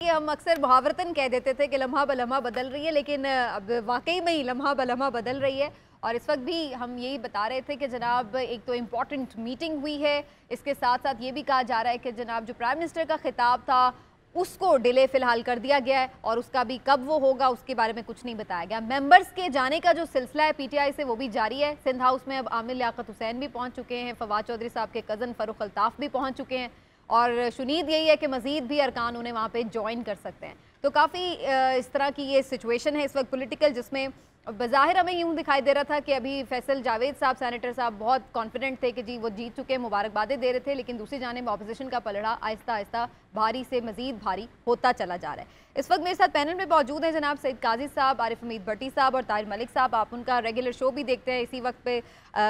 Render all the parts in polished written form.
कि हम अक्सर मुहावरतन कह देते थे कि लम्हा बलम्हा बदल रही है, लेकिन अब वाकई में ही लम्हा बलम्हा बदल रही है। और इस वक्त भी हम यही बता रहे थे कि जनाब एक तो इम्पॉर्टेंट मीटिंग हुई है, इसके साथ साथ ये भी कहा जा रहा है कि जनाब जो प्राइम मिनिस्टर का खिताब था उसको डिले फिलहाल कर दिया गया है और उसका भी कब वो होगा उसके बारे में कुछ नहीं बताया गया। मेंबर्स के जाने का जो सिलसिला है पीटीआई से वो भी जारी है। सिंध हाउस में अब आमिर लियाकत हुसैन भी पहुंच चुके हैं, फवाद चौधरी साहब के कज़न फ़ारूक अल्ताफ़ भी पहुंच चुके हैं और शुनीद यही है कि मज़ीद भी अरकान उन्हें वहाँ पे ज्वाइन कर सकते हैं। तो काफ़ी इस तरह की ये सिचुएशन है इस वक्त पॉलिटिकल, जिसमें बज़ाहिर हमें यूँ दिखाई दे रहा था कि अभी फैसल जावेद साहब सेनेटर साहब बहुत कॉन्फिडेंट थे कि जी वो जीत चुके, मुबारकबादें दे रहे थे, लेकिन दूसरी जानिब अपोजिशन का पलड़ा आहिस्ता आहिस्ता भारी से मज़ीद भारी होता चला जा रहा है। इस वक्त मेरे साथ पैनल में मौजूद हैं जनाब सईद काजी साहब, आरिफ हमीद भट्टी साहब और ताहिर मलिक साहब। आप उनका रेगुलर शो भी देखते हैं, इसी वक्त पे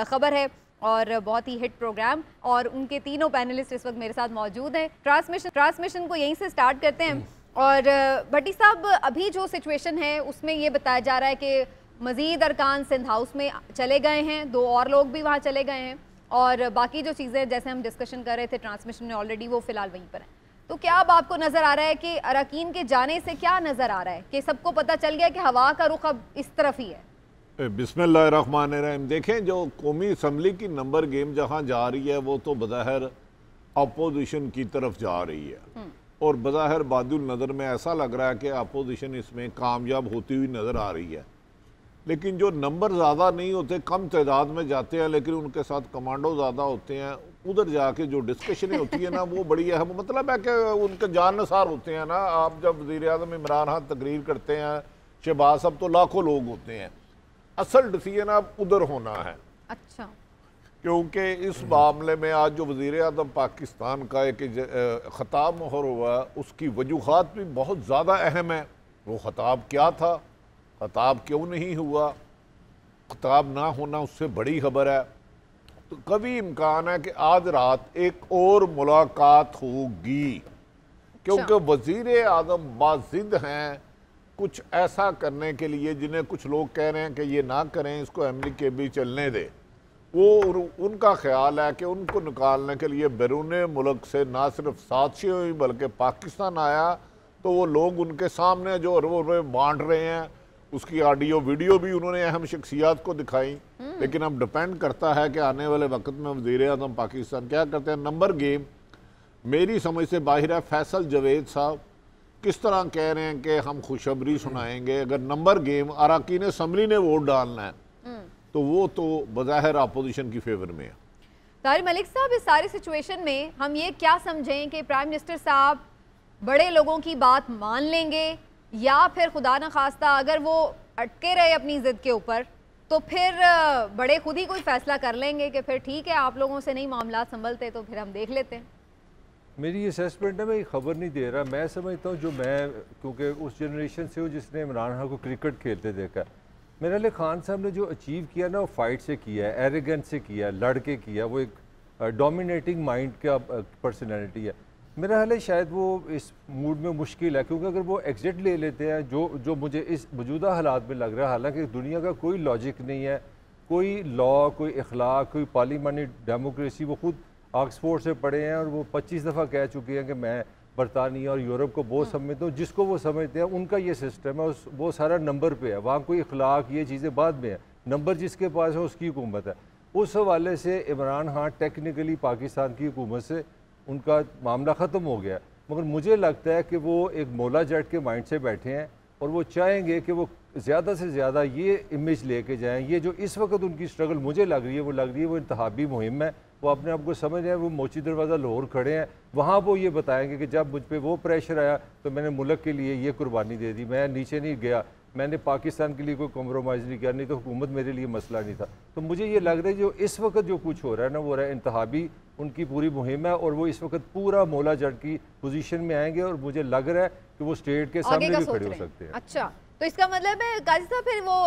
खबर है और बहुत ही हिट प्रोग्राम, और उनके तीनों पैनलिस्ट इस वक्त मेरे साथ मौजूद हैं। ट्रांसमिशन को यहीं से स्टार्ट करते हैं। और भट्टी साहब, अभी जो सिचुएशन है उसमें ये बताया जा रहा है कि मज़ीद अरकान सिंध हाउस में चले गए हैं, 2 और लोग भी वहाँ चले गए हैं और बाकी जो चीज़ें जैसे हम डिस्कशन कर रहे थे ट्रांसमिशन में ऑलरेडी वो फ़िलहाल वहीं पर हैं। तो क्या अब आपको नज़र आ रहा है कि अरकान के जाने से क्या नज़र आ रहा है कि सबको पता चल गया कि हवा का रुख अब इस तरफ ही है? बिस्मिल्लाहिर्रहमानिर्रहीम। देखें, जो कौमी असम्बली की नंबर गेम जहाँ जा रही है वो तो बज़ाहिर अपोजिशन की तरफ जा रही है और बज़ाहिर बादुल नज़र में ऐसा लग रहा है कि अपोजिशन इसमें कामयाब होती हुई नज़र आ रही है। लेकिन जो नंबर ज़्यादा नहीं होते, कम तादाद में जाते हैं लेकिन उनके साथ कमांडो ज़्यादा होते हैं, उधर जाके जो डिस्कशनें होती है ना वो बड़ी अहम, मतलब है कि उनके जानसार होते हैं ना। आप जब वज़ीर-ए-आज़म इमरान खान तकरीर करते हैं, शहबाज साहब, तो लाखों लोग होते हैं। असल डिसीजन अब उधर होना है। अच्छा, क्योंकि इस मामले में आज जो वज़ीर-ए-आज़म पाकिस्तान का एक ख़िताब मोहर हुआ, उसकी वजूहात भी बहुत ज़्यादा अहम है। वो ख़िताब क्या था, ख़िताब क्यों नहीं हुआ, ख़िताब ना होना उससे बड़ी खबर है। तो कभी इम्कान है कि आज रात एक और मुलाकात होगी, क्योंकि वज़ीर-ए-आज़म बाज़िद हैं कुछ ऐसा करने के लिए जिन्हें कुछ लोग कह रहे हैं कि ये ना करें, इसको अमली के भी चलने दे। वो उनका ख्याल है कि उनको निकालने के लिए बैरून मुल्क से ना सिर्फ साजिशें हुई बल्कि पाकिस्तान आया, तो वो लोग उनके सामने जो रुपये बांट रहे हैं उसकी ऑडियो वीडियो भी उन्होंने अहम शख्सियात को दिखाई। लेकिन अब डिपेंड करता है कि आने वाले वक्त में वज़ीर-ए-आज़म पाकिस्तान क्या करते हैं। नंबर गेम मेरी समझ से बाहर है। फैसल जावेद साहब किस तरह कह रहे हैं कि हम खुशखबरी सुनाएंगे, अगर नंबर गेम अरकान असम्बली ने वोट डालना है तो वो तो बज़ाहिर अपोजिशन की फेवर में है। ताहिर मलिक साहब, इस सारी सिचुएशन में हम ये क्या समझें कि प्राइम मिनिस्टर साहब बड़े लोगों की बात मान लेंगे या फिर खुदा न खास्ता अगर वो अटके रहे अपनी ज़िद के ऊपर तो फिर बड़े खुद ही कोई फैसला कर लेंगे कि फिर ठीक है आप लोगों से नहीं मामला संभलते तो फिर हम देख लेते हैं? मेरी असेसमेंट है, मैं खबर नहीं दे रहा। मैं समझता हूँ, जो मैं क्योंकि उस जनरेशन से हूँ जिसने इमरान खान को क्रिकेट खेलते देखा, मेरे लिए खान साहब ने जो अचीव किया ना वो फाइट से किया है, एरोगेंस से किया है, लड़ के किया। वो एक डोमिनेटिंग माइंड का पर्सनैलिटी है। मेरा ख्याल है शायद वो इस मूड में मुश्किल है, क्योंकि अगर वो एग्जिट ले लेते हैं जो मुझे इस मौजूदा हालात में लग रहा है, हालांकि दुनिया का कोई लॉजिक नहीं है, कोई लॉ, कोई अखलाक, कोई पार्लियामानी डेमोक्रेसी। वो खुद ऑक्सफोर्ड से पढ़े हैं और वो 25 दफ़ा कह चुके हैं कि मैं बरतानिया और यूरोप को बहुत समझता हूँ। जिसको वो समझते हैं उनका ये सिस्टम है, वो सारा नंबर पे है। वहाँ कोई अखलाक ये चीज़ें बाद में है, नंबर जिसके पास है उसकी हुकूमत है। उस हवाले से इमरान खान टेक्निकली पाकिस्तान की हुकूमत से उनका मामला ख़त्म हो गया। मगर मुझे लगता है कि वो एक मौला जट के माइंड से बैठे हैं और वो चाहेंगे कि वो ज़्यादा से ज़्यादा ये इमेज लेके जाएं। ये जो इस वक्त उनकी स्ट्रगल मुझे लग रही है वो इंतहाबी मुहिम है। वो अपने आप को समझ रहे हैं, वो मोची दरवाज़ा लाहौर खड़े हैं, वहाँ वो ये बताएंगे कि जब मुझ पर वो प्रेशर आया तो मैंने मुल्क के लिए ये कुर्बानी दे दी, मैं नीचे नहीं गया, मैंने पाकिस्तान के लिए कोई कॉम्प्रोमाइज़ नहीं किया, नहीं तो हुकूमत मेरे लिए मसला नहीं था। तो मुझे ये लग रहा है जो इस वक्त जो कुछ हो रहा है ना वो रहा है इंतहाबी उनकी पूरी मुहिम है और वो इस वक्त पूरा मौला जट की पोजीशन में आएंगे और मुझे लग रहा है कि वो स्टेट के सामने भी खड़े हो सकते हैं। अच्छा, तो इसका मतलब है काजी साहब फिर वो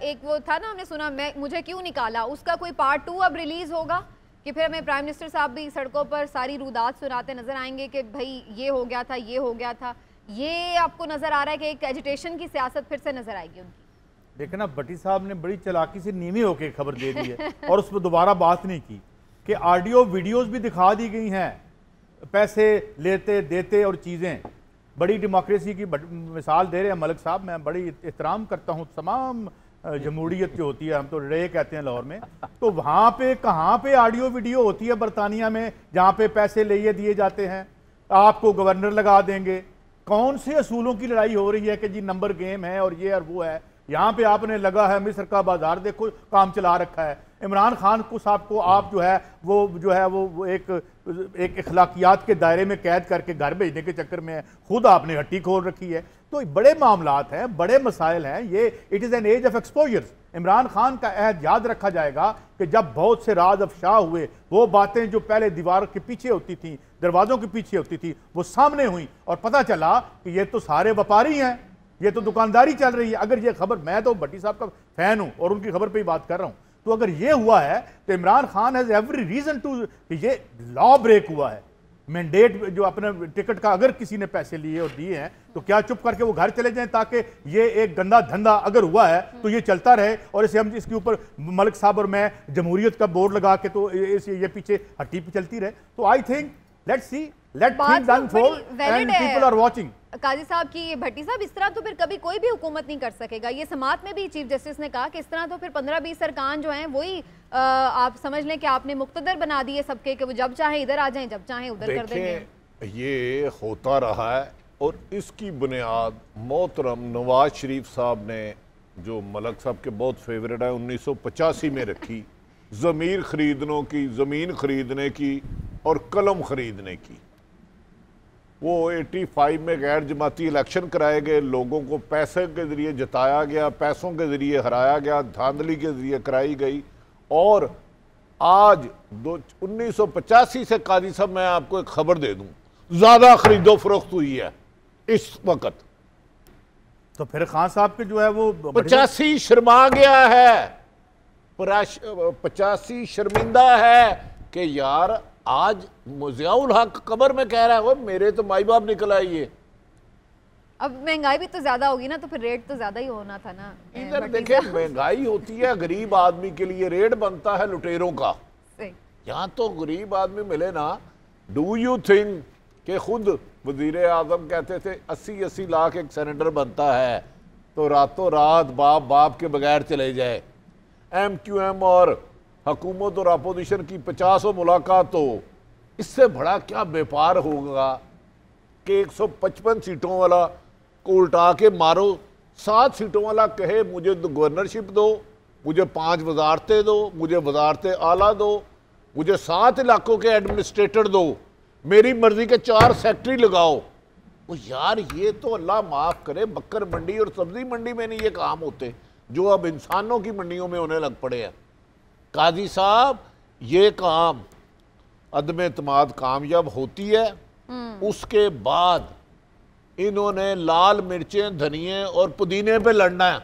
एक वो था ना, हमने सुना मुझे क्यों निकाला, उसका कोई पार्ट 2 अब रिलीज होगा कि फिर हमें प्राइम मिनिस्टर साहब भी सड़कों पर सारी रुदात सुनाते नजर आएंगे कि भाई ये हो गया था, ये हो गया था। ये आपको नजर आ रहा है कि एक एजिटेशन की सियासत फिर से नजर आएगी उनकी? देखना, भट्टी साहब ने बड़ी चालाकी से नीवी होकर खबर दे दी है और उस पर दोबारा बात नहीं की कि ऑडियो वीडियोस भी दिखा दी गई हैं, पैसे लेते देते और चीज़ें बड़ी डेमोक्रेसी की मिसाल दे रहे हैं मलिक साहब। मैं बड़ी एहतराम करता हूँ तमाम जमहूरियत जो होती है, हम तो रे कहते हैं लाहौर में, तो वहाँ पे कहाँ पे ऑडियो वीडियो होती है बरतानिया में जहाँ पे पैसे लिए दिए जाते हैं, आपको गवर्नर लगा देंगे। कौन से असूलों की लड़ाई हो रही है कि जी नंबर गेम है और ये और वो है। यहाँ पे आपने लगा है मिस्र का बाजार देखो काम चला रखा है। इमरान खान को साहब को आप जो है वो एक इखलाकियात के दायरे में कैद करके घर भेजने के चक्कर में खुद आपने हट्टी खोल रखी है। तो बड़े मामलात हैं, बड़े मसाइल हैं ये। It is an age of exposures. Imran Khan का अहद याद रखा जाएगा कि जब बहुत से राज अफशा हुए, वो बातें जो पहले दीवार के पीछे होती थी, दरवाजों के पीछे होती थी, वो सामने हुई और पता चला कि ये तो सारे व्यापारी हैं, ये तो दुकानदारी चल रही है। अगर ये खबर, मैं तो भट्टी साहब का फैन हूं और उनकी खबर पे ही बात कर रहा हूं, तो अगर ये हुआ है तो Imran Khan has every reason to, ये लॉ ब्रेक हुआ है। मैंडेट जो अपने टिकट का अगर किसी ने पैसे लिए और दिए हैं तो क्या चुप करके वो घर चले जाएं ताकि ये एक गंदा धंधा अगर हुआ है तो ये चलता रहे और इसे हम इसके ऊपर मलिक साहब और मैं जमहूरियत का बोर्ड लगा के तो ये पीछे हट्टी पे चलती रहे। तो I think let's see, let things unfold and people are watching. काजी साहब की भट्टी साहब, इस तरह तो फिर कभी कोई भी हुकूमत नहीं कर सकेगा। ये समात में भी चीफ जस्टिस ने कहा कि इस तरह तो फिर 15-20 अरकान जो हैं वही आप समझ लें कि आपने मुक्तदर बना दिए सबके, कि वो जब चाहें इधर आ जाएं, जब चाहें उधर कर देंगे। ये होता रहा है और इसकी बुनियाद मोहतरम नवाज शरीफ साहब ने, जो मलिक साहब के बहुत फेवरेट है, 1985 में रखी, ज़मीन खरीदने की और कलम खरीदने की। वो 85 में गैर जमाती इलेक्शन कराए गए, लोगों को पैसे के ज़रिए जिताया गया, पैसों के ज़रिए हराया गया, धांधली के ज़रिए कराई गई। और आज 1985 से काजी साहब मैं आपको एक खबर दे दूं, ज़्यादा खरीदो फरोख्त हुई है इस वक्त। तो फिर खान साहब के जो है वो 85 शर्मा गया है, 85 शर्मिंदा है कि यार आज मुजियाउल हक कब्र में कह रहा है वो मेरे तो माई बाप निकल आई है। अब महंगाई भी तो ज्यादा होगी ना, तो फिर रेट तो ज्यादा ही होना था ना। इधर देखे महंगाई होती है गरीब आदमी के लिए, रेट बनता है लुटेरों का। यहाँ तो गरीब आदमी मिले ना। डू यू थिंक कि खुद वजीर आजम कहते थे 80-80 लाख एक सेनेटर बनता है तो रातों रात बाप बाप के बगैर चले जाए। MQM और हुकूमत और अपोजिशन की 50 मुलाकात हो, इससे बड़ा क्या व्यापार होगा कि 155 सीटों वाला को उल्टा के मारो, 7 सीटों वाला कहे मुझे गवर्नरशिप दो, मुझे 5 वजारतें दो, मुझे वजारतें आला दो, मुझे 7 इलाकों के एडमिनिस्ट्रेटर दो, मेरी मर्जी के 4 सेक्रेटरी लगाओ। वो यार ये तो अल्लाह माफ़ करे बक्कर मंडी और सब्जी मंडी में नहीं ये काम होते जो अब इंसानों की मंडियों में होने लग पड़े हैं। काजी साहब, ये काम अदम एतमाद कामयाब होती है, उसके बाद इन्होंने लाल मिर्चें, धनिए और पुदीने पे लड़ना है।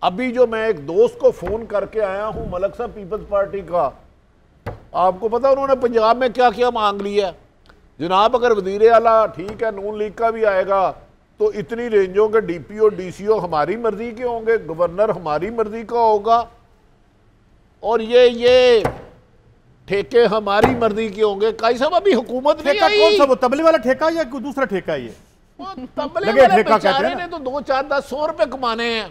अभी जो मैं एक दोस्त को फोन करके आया हूं मलिक साहब पीपल्स पार्टी का, आपको पता उन्होंने पंजाब में क्या क्या मांग लिया। जनाब अगर वजीर आला ठीक है, नून लीग का भी आएगा तो इतनी रेंजों के DPO DCO हमारी मर्जी के होंगे, गवर्नर हमारी मर्जी का होगा और ये ठेके हमारी मर्जी के होंगे। काई साहब अभी हुकूमत नहीं आई। कौन सा वो तबले वाला ठेका या कोई दूसरा ठेका है? ये तबले वाले बेचारे ने तो 2-4-10 रुपए कमाने हैं।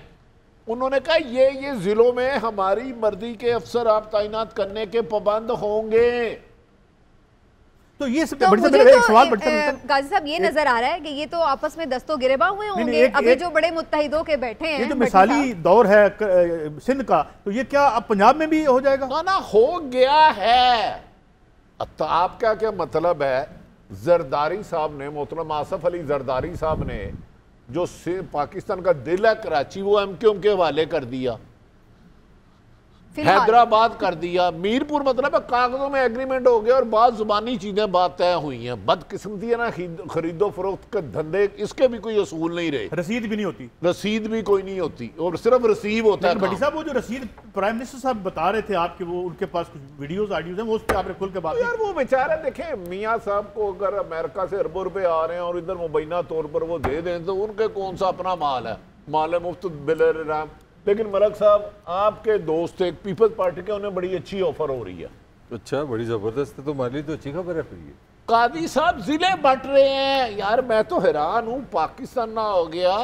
उन्होंने कहा ये जिलों में हमारी मर्जी के अफसर आप तैनात करने के पाबंद होंगे। तो ये तो मुझे तो एक सवाल गाजी साहब ये नजर आ रहा है कि ये तो आपस में दस्तों गिरेबा हुए होंगे अभी जो बड़े मुत्तहिदों के बैठे हैं। ये जो मिसाली दौर है सिंध का, तो ये क्या अब पंजाब में भी हो जाएगा? ना हो गया है। तो आपका क्या मतलब है? जरदारी साहब ने, मोहतरम आसफ अली जरदारी साहब ने, जो पाकिस्तान का दिल है कराची, वो MQM के हवाले कर दिया, हैदराबाद कर दिया, मीरपुर, मतलब कागजों में एग्रीमेंट हो गया और बाद जुबानी चीजें बात तय हुई हैं। बदकिस्मती है ना, खरीदो फरोख्त के धंधे, इसके भी कोई असूल नहीं रहे, रसीद भी नहीं होती, रसीद भी कोई नहीं होती और सिर्फ रिसीव होता है। भट्टी साहब वो जो रसीद प्राइम मिनिस्टर साहब बता रहे थे आपके, वो उनके पास कुछ वीडियोस ऑडियोज हैं, वो उस पर आपने खुल के बात। यार वो बेचारे देखे, मियाँ साहब को अगर अमेरिका से अरबों रुपए आ रहे हैं और इधर मुबैना तौर पर वो दे दें तो उनके कौन सा अपना माल है, माल है मुफ्त बिल। लेकिन मलिक साहब आपके दोस्त एक पीपल्स पार्टी के, उन्हें बड़ी अच्छी ऑफर हो रही है। अच्छा, बड़ी जबरदस्त है, तो हमारे लिए तो अच्छी खबर है फिर ये। कादी साहब जिले बंट रहे हैं यार, मैं तो हैरान हूँ। पाकिस्तान ना हो गया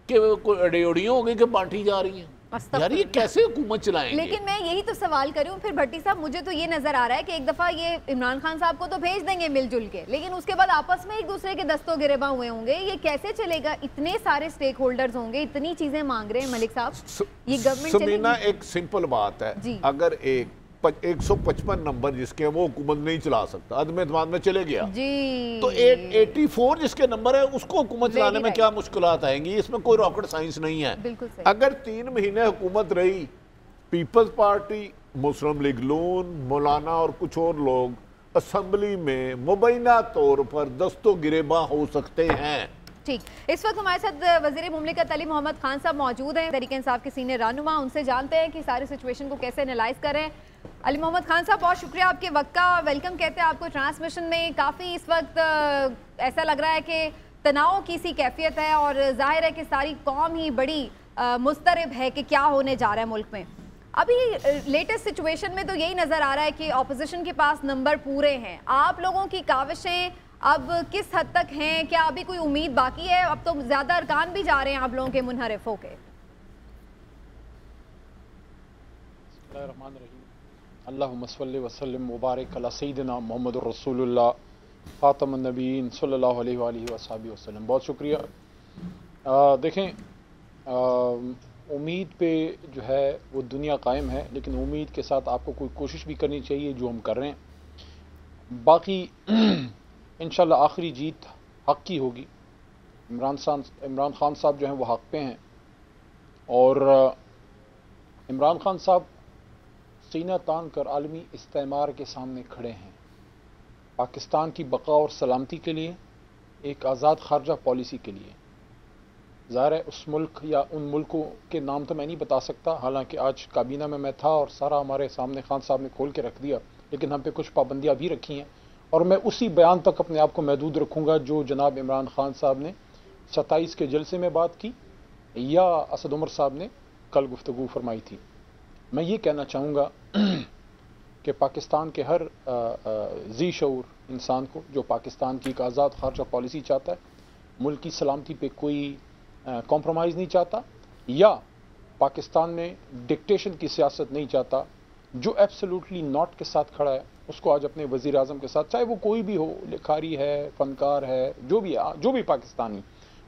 कि कोई अड़ेड़ियाँ हो गई कि बांटी जा रही हैं यार, ये कैसे हुकूमत चलाएंगे? लेकिन मैं यही तो सवाल कर रही हूँ फिर भट्टी साहब, मुझे तो ये नजर आ रहा है कि एक दफा ये इमरान खान साहब को तो भेज देंगे मिलजुल के, लेकिन उसके बाद आपस में एक दूसरे के दस्तों गिरेबा हुए होंगे। ये कैसे चलेगा? इतने सारे स्टेक होल्डर्स होंगे, इतनी चीजें मांग रहे हैं मलिक साहब, ये गवर्नमेंट समीना एक सिंपल बात है, अगर एक 155 नंबर जिसके वो हुकूमत नहीं चला सकता, अदम एतमाद में चले गया जी, तो 84 जिसके नंबर है उसको हुकूमत चलाने में क्या मुश्किलात आएंगी? इसमें कोई रॉकेट साइंस नहीं है। अगर 3 महीने हुकूमत रही, पीपल्स पार्टी, मुस्लिम लीग नून, मौलाना और कुछ और लोग असम्बली में मुबैना तौर पर दस्तों गिरेबा हो सकते हैं। ठीक, इस वक्त हमारे साथ वज़ीर मुमलिकत अली मोहम्मद खान साहब मौजूद हैं, तहरीक इंसाफ के सीनियर रहनुमा। उनसे जानते हैं कि सारी सिचुएशन को कैसे एनालाइज करें। अली मोहम्मद खान साहब, बहुत शुक्रिया आपके वक्त का, वेलकम कहते हैं आपको ट्रांसमिशन में। काफ़ी इस वक्त ऐसा लग रहा है कि तनाव की सी कैफियत है और जाहिर है कि सारी कौम ही बड़ी मुस्तरब है कि क्या होने जा रहा है मुल्क में। अभी लेटेस्ट सिचुएशन में तो यही नज़र आ रहा है कि ऑपोजिशन के पास नंबर पूरे हैं। आप लोगों की काविशें अब किस हद तक हैं? क्या अभी कोई उम्मीद बाकी है? अब तो ज़्यादा अरकान भी जा रहे हैं आप लोगों के मुनहरिफ होके। अल्लाहुम्मा सल्लि व सल्लिम मुबारक अला सय्यिदिना मुहम्मद रसूलुल्लाह ख़ातमुन नबीय्यीन सल्लल्लाहु अलैहि वसल्लम। बहुत शुक्रिया। देखें, उम्मीद पे जो है वो दुनिया कायम है, लेकिन उम्मीद के साथ आपको कोई कोशिश भी करनी चाहिए जो हम कर रहे हैं। बाकी इंशाल्लाह आखिरी जीत हक़ की होगी। इमरान खान साहब जो हैं वो हक़ पे हैं और इमरान खान साहब सीना तान कर आलमी इस्तेमार के सामने खड़े हैं। पाकिस्तान की बका और सलामती के लिए, एक आज़ाद खारजा पॉलिसी के लिए। ज़ाहिर है उस मुल्क या उन मुल्कों के नाम तो मैं नहीं बता सकता, हालांकि आज काबीना में मैं था और सारा हमारे सामने खान साहब ने खोल के रख दिया, लेकिन हम पे कुछ पाबंदियाँ भी रखी हैं और मैं उसी बयान तक अपने आप को महदूद रखूँगा जो जनाब इमरान खान साहब ने 27 के जलसे में बात की या असद उमर साहब ने कल गुफ्तगू फरमाई थी। मैं ये कहना चाहूँगा कि पाकिस्तान के हर जी शऊर इंसान को जो पाकिस्तान की एक आज़ाद खारजा पॉलिसी चाहता है, मुल्क की सलामती पे कोई कॉम्प्रोमाइज़ नहीं चाहता या पाकिस्तान में डिक्टेशन की सियासत नहीं चाहता, जो एब्सोल्युटली नॉट के साथ खड़ा है, उसको आज अपने वज़ीर आज़म के साथ, चाहे वो कोई भी हो, लिखारी है, फ़नकार है, जो भी पाकिस्तानी,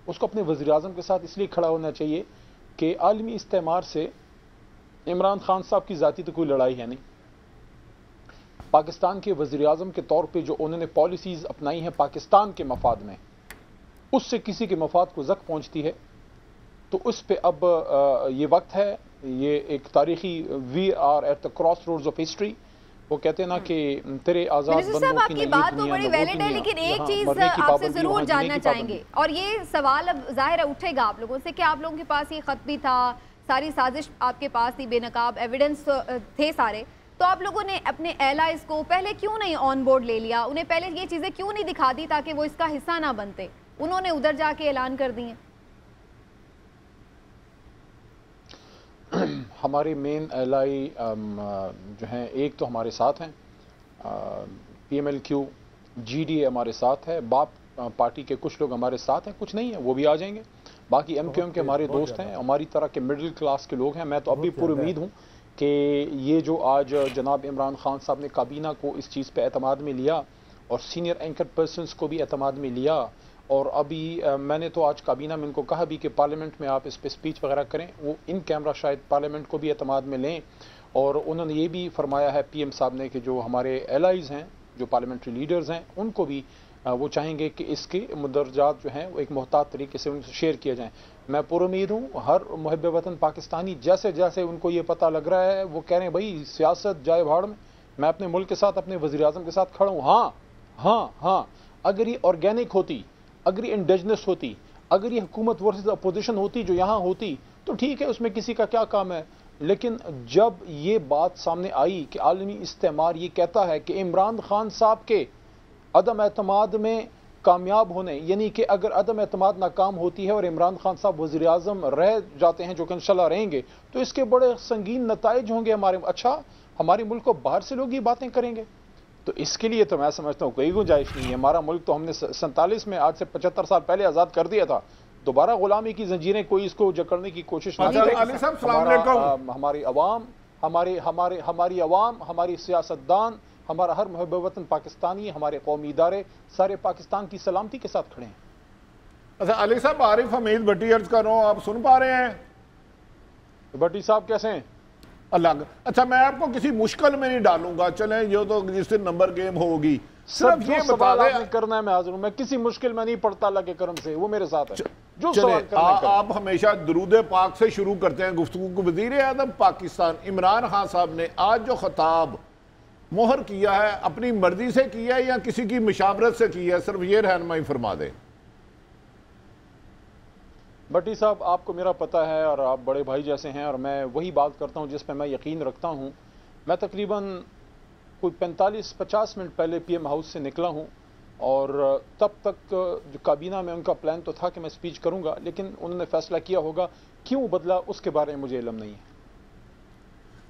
उसको अपने वज़ीर आज़म के साथ इसलिए खड़ा होना चाहिए कि आलमी इस्तेमार से इमरान खान साहब की ज़ाती तो कोई लड़ाई है नहीं। पाकिस्तान के वज़ीर आज़म के तौर पे जो उन्होंने पॉलिसीज़ अपनाई हैं पाकिस्तान के मफाद में, उससे किसी के मफाद को ज़ख्म पहुँचती है तो उस पर अब ये वक्त है, ये एक तारीखी we are at the crossroads of history. वो कहते हैं ना कि तेरे आज़ाद बंदों की बात तो बड़ी वैलिड है, लेकिन एक चीज़ आपसे ज़रूर जानना चाहेंगे और ये सवाल अब ज़ाहिर उठेगा आप लोगों से कि आप लोगों के पास ये ख़त भी था, सारी साजिश आपके पास थी, बेनकाब एविडेंस थे सारे, तो आप लोगों ने अपने एलाइज को पहले क्यों नहीं ऑन बोर्ड ले लिया? उन्हें पहले ये चीज़ें क्यों नहीं दिखा दी ताकि वो इसका हिस्सा ना बनते? उन्होंने उधर जाके ऐलान कर दिए। हमारे मेन एलाई जो हैं, एक तो हमारे साथ हैं, PMLQ GDA हमारे साथ है, बाप पार्टी के कुछ लोग हमारे साथ हैं, कुछ नहीं है वो भी आ जाएंगे। बाकी MQM के हमारे दोस्त हैं, हमारी तरह के मिडिल क्लास के लोग हैं। मैं तो अभी पूरी उम्मीद हूँ कि ये जो आज जनाब इमरान खान साहब ने काबीना को इस चीज़ पे एतमाद में लिया और सीनियर एंकर पर्सनस को भी एतमाद में लिया, और अभी मैंने तो आज काबीना में इनको कहा भी कि पार्लियामेंट में आप इस पर स्पीच वगैरह करें, वो इन कैमरा शायद पार्लियामेंट को भी एतमाद में लें। और उन्होंने ये भी फरमाया है PM साहब ने कि जो हमारे एलाइज़ हैं, जो पार्लियामेंट्री लीडर्स हैं, उनको भी वो चाहेंगे कि इसके मुदरजात जो हैं वो एक मोहतात तरीके से उनसे शेयर किया जाएँ। मैं पुरुमीद हूँ हर मुहब्ब वतन पाकिस्तानी जैसे जैसे उनको ये पता लग रहा है वो कह रहे हैं भाई सियासत जाए भाड़ में, मैं अपने मुल्क के साथ, अपने वज़ीर आज़म के साथ खड़ा हूँ। हाँ, अगर ये ऑर्गेनिक होती, अगर ये इंडिजिनस होती, अगर ये हुकूमत वर्सेस अपोजिशन होती जो यहाँ होती तो ठीक है, उसमें किसी का क्या काम है। लेकिन जब ये बात सामने आई कि आलमी इस्तेमार ये कहता है कि इमरान खान साहब के अदम एतमाद में कामयाब होने, यानी कि अगर अदम एतमाद नाकाम होती है और इमरान खान साहब वज़ीर आज़म रह जाते हैं, जो कि इंशाल्लाह रहेंगे, तो इसके बड़े संगीन नताइज होंगे हमारे। अच्छा, हमारे मुल्क को बाहर से लोग ये बातें करेंगे, तो इसके लिए तो मैं समझता हूँ कोई गुंजाइश नहीं है। हमारा मुल्क तो हमने 47 में, आज से 75 साल पहले आज़ाद कर दिया था। दोबारा गुलामी की जंजीरें कोई इसको जकड़ने की कोशिश नहीं करेगी। हमारी अवाम, हमारी अवाम, हमारी सियासतदान, हमारा हर मुहब्ब वतन पाकिस्तानी, हमारे कौमी इदारे सारे पाकिस्तान की सलामती के साथ खड़े हैं। अच्छा अली साहब, आरिफ हमीद भट्टी अर्ज कर रहा हूँ, आप सुन पा रहे हैं? तो भट्टी साहब कैसे हैं? अलग। अच्छा मैं आपको किसी मुश्किल में नहीं डालूंगा, चलें जो तो जिस दिन नंबर गेम होगी सिर्फ ये बता दें करना है, मैं हाजिर हूं। मैं किसी मुश्किल में नहीं पड़ता, अल्लाह के करम से वो मेरे साथ है। जो सवाल करना है आप हमेशा दरूद पाक से शुरू करते हैं गुफ्तगू को। वज़ीर आज़म पाकिस्तान इमरान खान साहब ने आज जो खिताब मोहर किया है, अपनी मर्जी से किया है या किसी की मशावरत से किया है, सिर्फ ये रहनुमाई फरमा दें। भट्टी साहब, आपको मेरा पता है और आप बड़े भाई जैसे हैं, और मैं वही बात करता हूं जिस पे मैं यकीन रखता हूं। मैं तकरीबन कोई 45-50 मिनट पहले पीएम हाउस से निकला हूं, और तब तक जो काबीना में उनका प्लान तो था कि मैं स्पीच करूंगा, लेकिन उन्होंने फैसला किया होगा, क्यों बदला उसके बारे में मुझे इल्म नहीं है।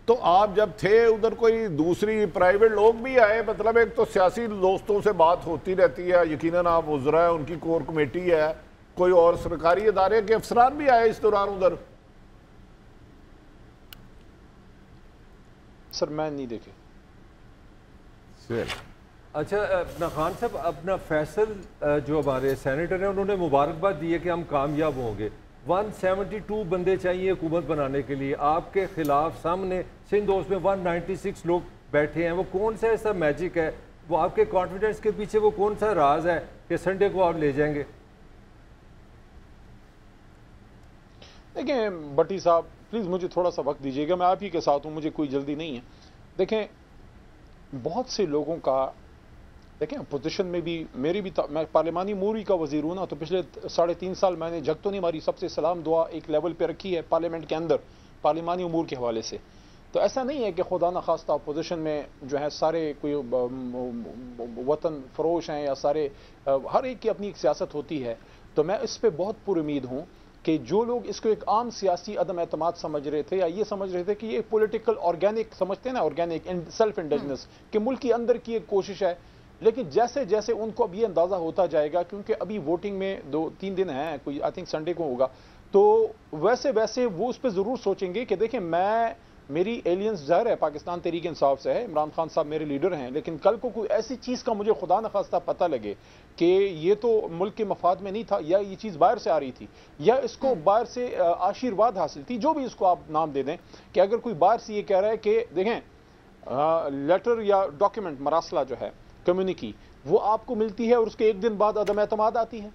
तो आप जब थे उधर कोई दूसरी प्राइवेट लोग भी आए? मतलब एक तो सियासी दोस्तों से बात होती रहती है, यकीनन आप वज़रा है, उनकी कोर कमेटी है, कोई और सरकारी इदारे के अफसरान भी आए इस दौरान उधर? सर मैं नहीं देखे। अच्छा अपना खान साहब, अपना फैसल जो हमारे सेनेटर हैं उन्होंने मुबारकबाद दी है कि हम कामयाब होंगे। 172 बंदे चाहिए हुकूमत बनाने के लिए, आपके खिलाफ सामने सिंध हाउस में 196 लोग बैठे हैं। वो कौन सा ऐसा मैजिक है, वो आपके कॉन्फिडेंस के पीछे वो कौन सा राज है कि संडे को आप ले जाएंगे? देखें भट्टी साहब, प्लीज़ मुझे थोड़ा सा वक्त दीजिएगा, मैं आप ही के साथ हूँ, मुझे कोई जल्दी नहीं है। देखें बहुत से लोगों का, देखें अपोजिशन में भी मेरी भी, मैं पार्लिमानी अमूर का वज़ीर हूँ ना, तो पिछले 3.5 साल मैंने झक तो नहीं मारी, सबसे सलाम दुआ एक लेवल पे रखी है पार्लियामेंट के अंदर पार्लिमानी अमूर के हवाले से। तो ऐसा नहीं है कि खुदा न खास्ता अपोजिशन में जो है सारे कोई वतन फरोश हैं या सारे, हर एक की अपनी एक सियासत होती है। तो मैं इस पर बहुत पुरुमीद हूँ कि जो लोग इसको एक आम सियासी अदम एतमाद समझ रहे थे, या ये समझ रहे थे कि ये पॉलिटिकल ऑर्गेनिक समझते हैं ना, ऑर्गेनिक सेल्फ इंडिजिनस कि मुल्क के अंदर की एक कोशिश है, लेकिन जैसे जैसे उनको अब ये अंदाज़ा होता जाएगा, क्योंकि अभी वोटिंग में 2-3 दिन हैं, कोई आई थिंक संडे को होगा, तो वैसे वैसे वो उस पर ज़रूर सोचेंगे कि देखें मेरी एलियंस ज़ाहिर है पाकिस्तान तहरीक इंसाफ से है, इमरान खान साहब मेरे लीडर हैं, लेकिन कल को कोई ऐसी चीज़ का मुझे खुदा न खास्ता पता लगे कि ये तो मुल्क के मफाद में नहीं था, या ये चीज़ बाहर से आ रही थी, या इसको बाहर से आशीर्वाद हासिल थी, जो भी इसको आप नाम दे दें, कि अगर कोई बाहर से ये कह रहा है कि देखें लेटर या डॉक्यूमेंट मरासला जो है कम्युनिकी वो आपको मिलती है और उसके एक दिन बाद अदम एतमाद आती है।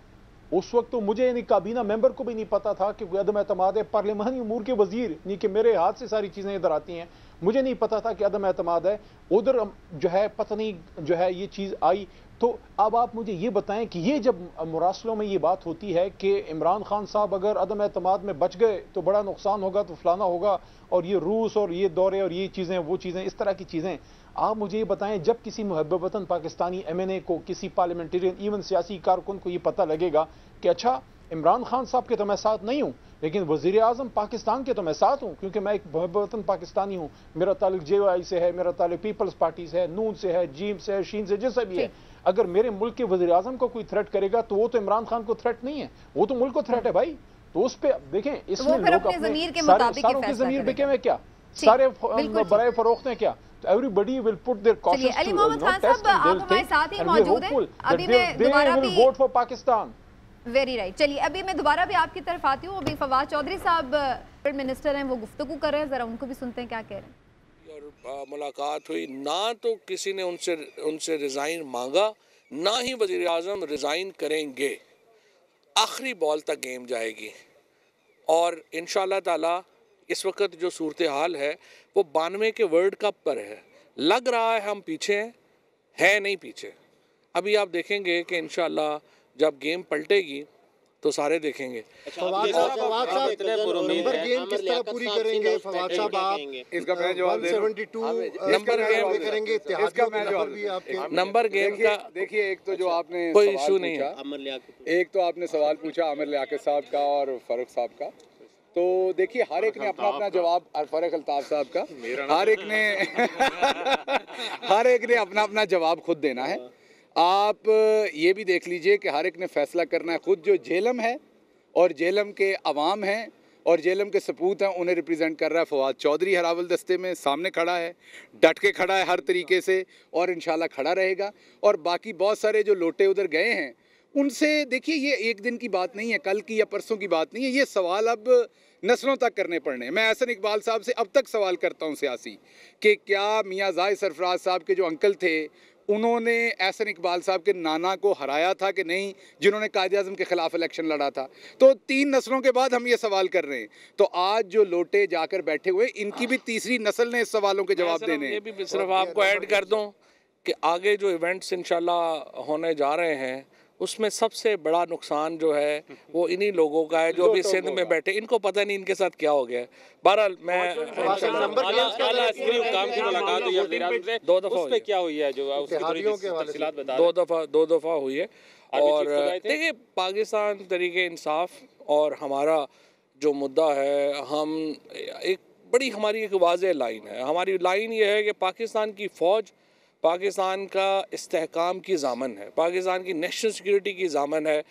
उस वक्त तो मुझे यानी काबीना मेंबर को भी नहीं पता था कि अदम एतमाद है, पार्लिमानी अमूर के वजीर यानी कि मेरे हाथ से सारी चीज़ें इधर आती हैं, मुझे नहीं पता था कि अदम एतमाद है, उधर जो है पता नहीं जो है ये चीज़ आई। तो अब आप मुझे ये बताएं कि ये जब मुरासलों में ये बात होती है कि इमरान खान साहब अगर अदम एतमाद में बच गए तो बड़ा नुकसान होगा, तो फलाना होगा, और ये रूस और ये दौरे और ये चीज़ें वो चीज़ें, इस तरह की चीज़ें, आप मुझे ये बताएं जब किसी मुहब्ब वतन पाकिस्तानी MNA को, किसी पार्लियामेंटेरियन इवन सियासी कारकुन को ये पता लगेगा कि अच्छा इमरान खान साहब के तो मैं साथ नहीं हूँ, लेकिन वज़ीर आज़म पाकिस्तान के तो मैं साथ हूँ, क्योंकि मैं एक मुहब्ब वतन पाकिस्तानी हूँ, मेरा ताल्लुक JOI से है, मेरा ताल्लुक पीपल्स पार्टी से है, नून से है, जीम से है, शीन से, जिससे भी है। अगर मेरे मुल्क के वज़ीर आज़म को कोई थ्रेट करेगा तो वो तो इमरान खान को थ्रेट नहीं है, वो तो मुल्क को थ्रेट है भाई। तो उस पर देखें इसमें लोग अपने सारों के ज़मीर बिके में क्या, सारे बराए फरोख्त हैं क्या, everybody will put their cautions Ali Mohammad Khan साहब आप हमारे साथ ही मौजूद हैं, अभी मैं दोबारा भी vote for Pakistan। Very right. चलिए अभी मैं दोबारा भी आपकी तरफ आती हूँ। अभी फवाद चौधरी साहब मिनिस्टर हैं, वो गुफ्तगू कर रहे हैं, जरा उनको भी सुनते हैं क्या कह रहे हैं। और मुलाकात हुई ना, तो किसी ने उनसे रिज़ाइन मांगा, ना ही वज़ीर आज़म रिज़ाइन करेंगे। आखिरी बॉल तक गेम जाएगी और इंशाअल्लाह ताला इस वक्त जो सूरत हाल है वो 92 के वर्ल्ड कप पर है। लग रहा है हम पीछे हैं, नहीं पीछे। अभी आप देखेंगे कि इंशाअल्लाह जब गेम पलटेगी तो सारे देखेंगे। फवाद साहब नंबर गेम किस तरह पूरी करेंगे? फवाद साहब आप इसका मैं जवाब दे रहा हूं। 172 नंबर गेम करेंगे, इसका मैं जवाब भी आपके नंबर गेम का देखिए, एक तो जो आपने कोई इशू नहीं है, एक तो आपने सवाल पूछा आमिर लियाकत साहब का और फारूक साहब का, तो देखिए हर एक ने अपना अपना जवाब, फारूक अल्ताफ साहब का, हर एक ने अपना अपना जवाब खुद देना है। आप ये भी देख लीजिए कि हर एक ने फैसला करना है खुद। जो झेलम है और झेलम के अवाम हैं और झेलम के सपूत हैं, उन्हें रिप्रेजेंट कर रहा है फवाद चौधरी। हरावल दस्ते में सामने खड़ा है, डट के खड़ा है हर तरीके से और इंशाल्लाह खड़ा रहेगा। और बाकी बहुत सारे जो लोटे उधर गए हैं उनसे देखिए, ये एक दिन की बात नहीं है, कल की या परसों की बात नहीं है, ये सवाल अब नस्लों तक करने पड़ने। मैं एहसन इकबाल साहब से अब तक सवाल करता हूँ सियासी, कि क्या मियाँ ज़ाहिद सरफराज साहब के जो अंकल थे उन्होंने एहसन इकबाल साहब के नाना को हराया था कि नहीं, जिन्होंने कायद आज़म के ख़िलाफ़ इलेक्शन लड़ा था। तो 3 नस्लों के बाद हम ये सवाल कर रहे हैं। तो आज जो लोटे जाकर बैठे हुए, इनकी भी तीसरी नस्ल ने इस सवालों के जवाब देने हैं। ये भी सिर्फ आपको ऐड कर दूं कि आगे जो इवेंट्स इंशाल्लाह होने जा रहे हैं उसमें सबसे बड़ा नुकसान जो है वो इन्हीं लोगों का है जो अभी सिंध में बैठे, इनको पता नहीं इनके साथ क्या हो गया है। बहरहाल मैं दो दफ़ा हुई है। और देखिए पाकिस्तान तरीके इंसाफ और हमारा जो मुद्दा है, हम एक बड़ी हमारी एक वाज़ेह लाइन है। हमारी लाइन ये है कि पाकिस्तान की फ़ौज पाकिस्तान का इस्तेहकाम की ज़ामन है, पाकिस्तान की नेशनल सिक्योरिटी की ज़ामन है।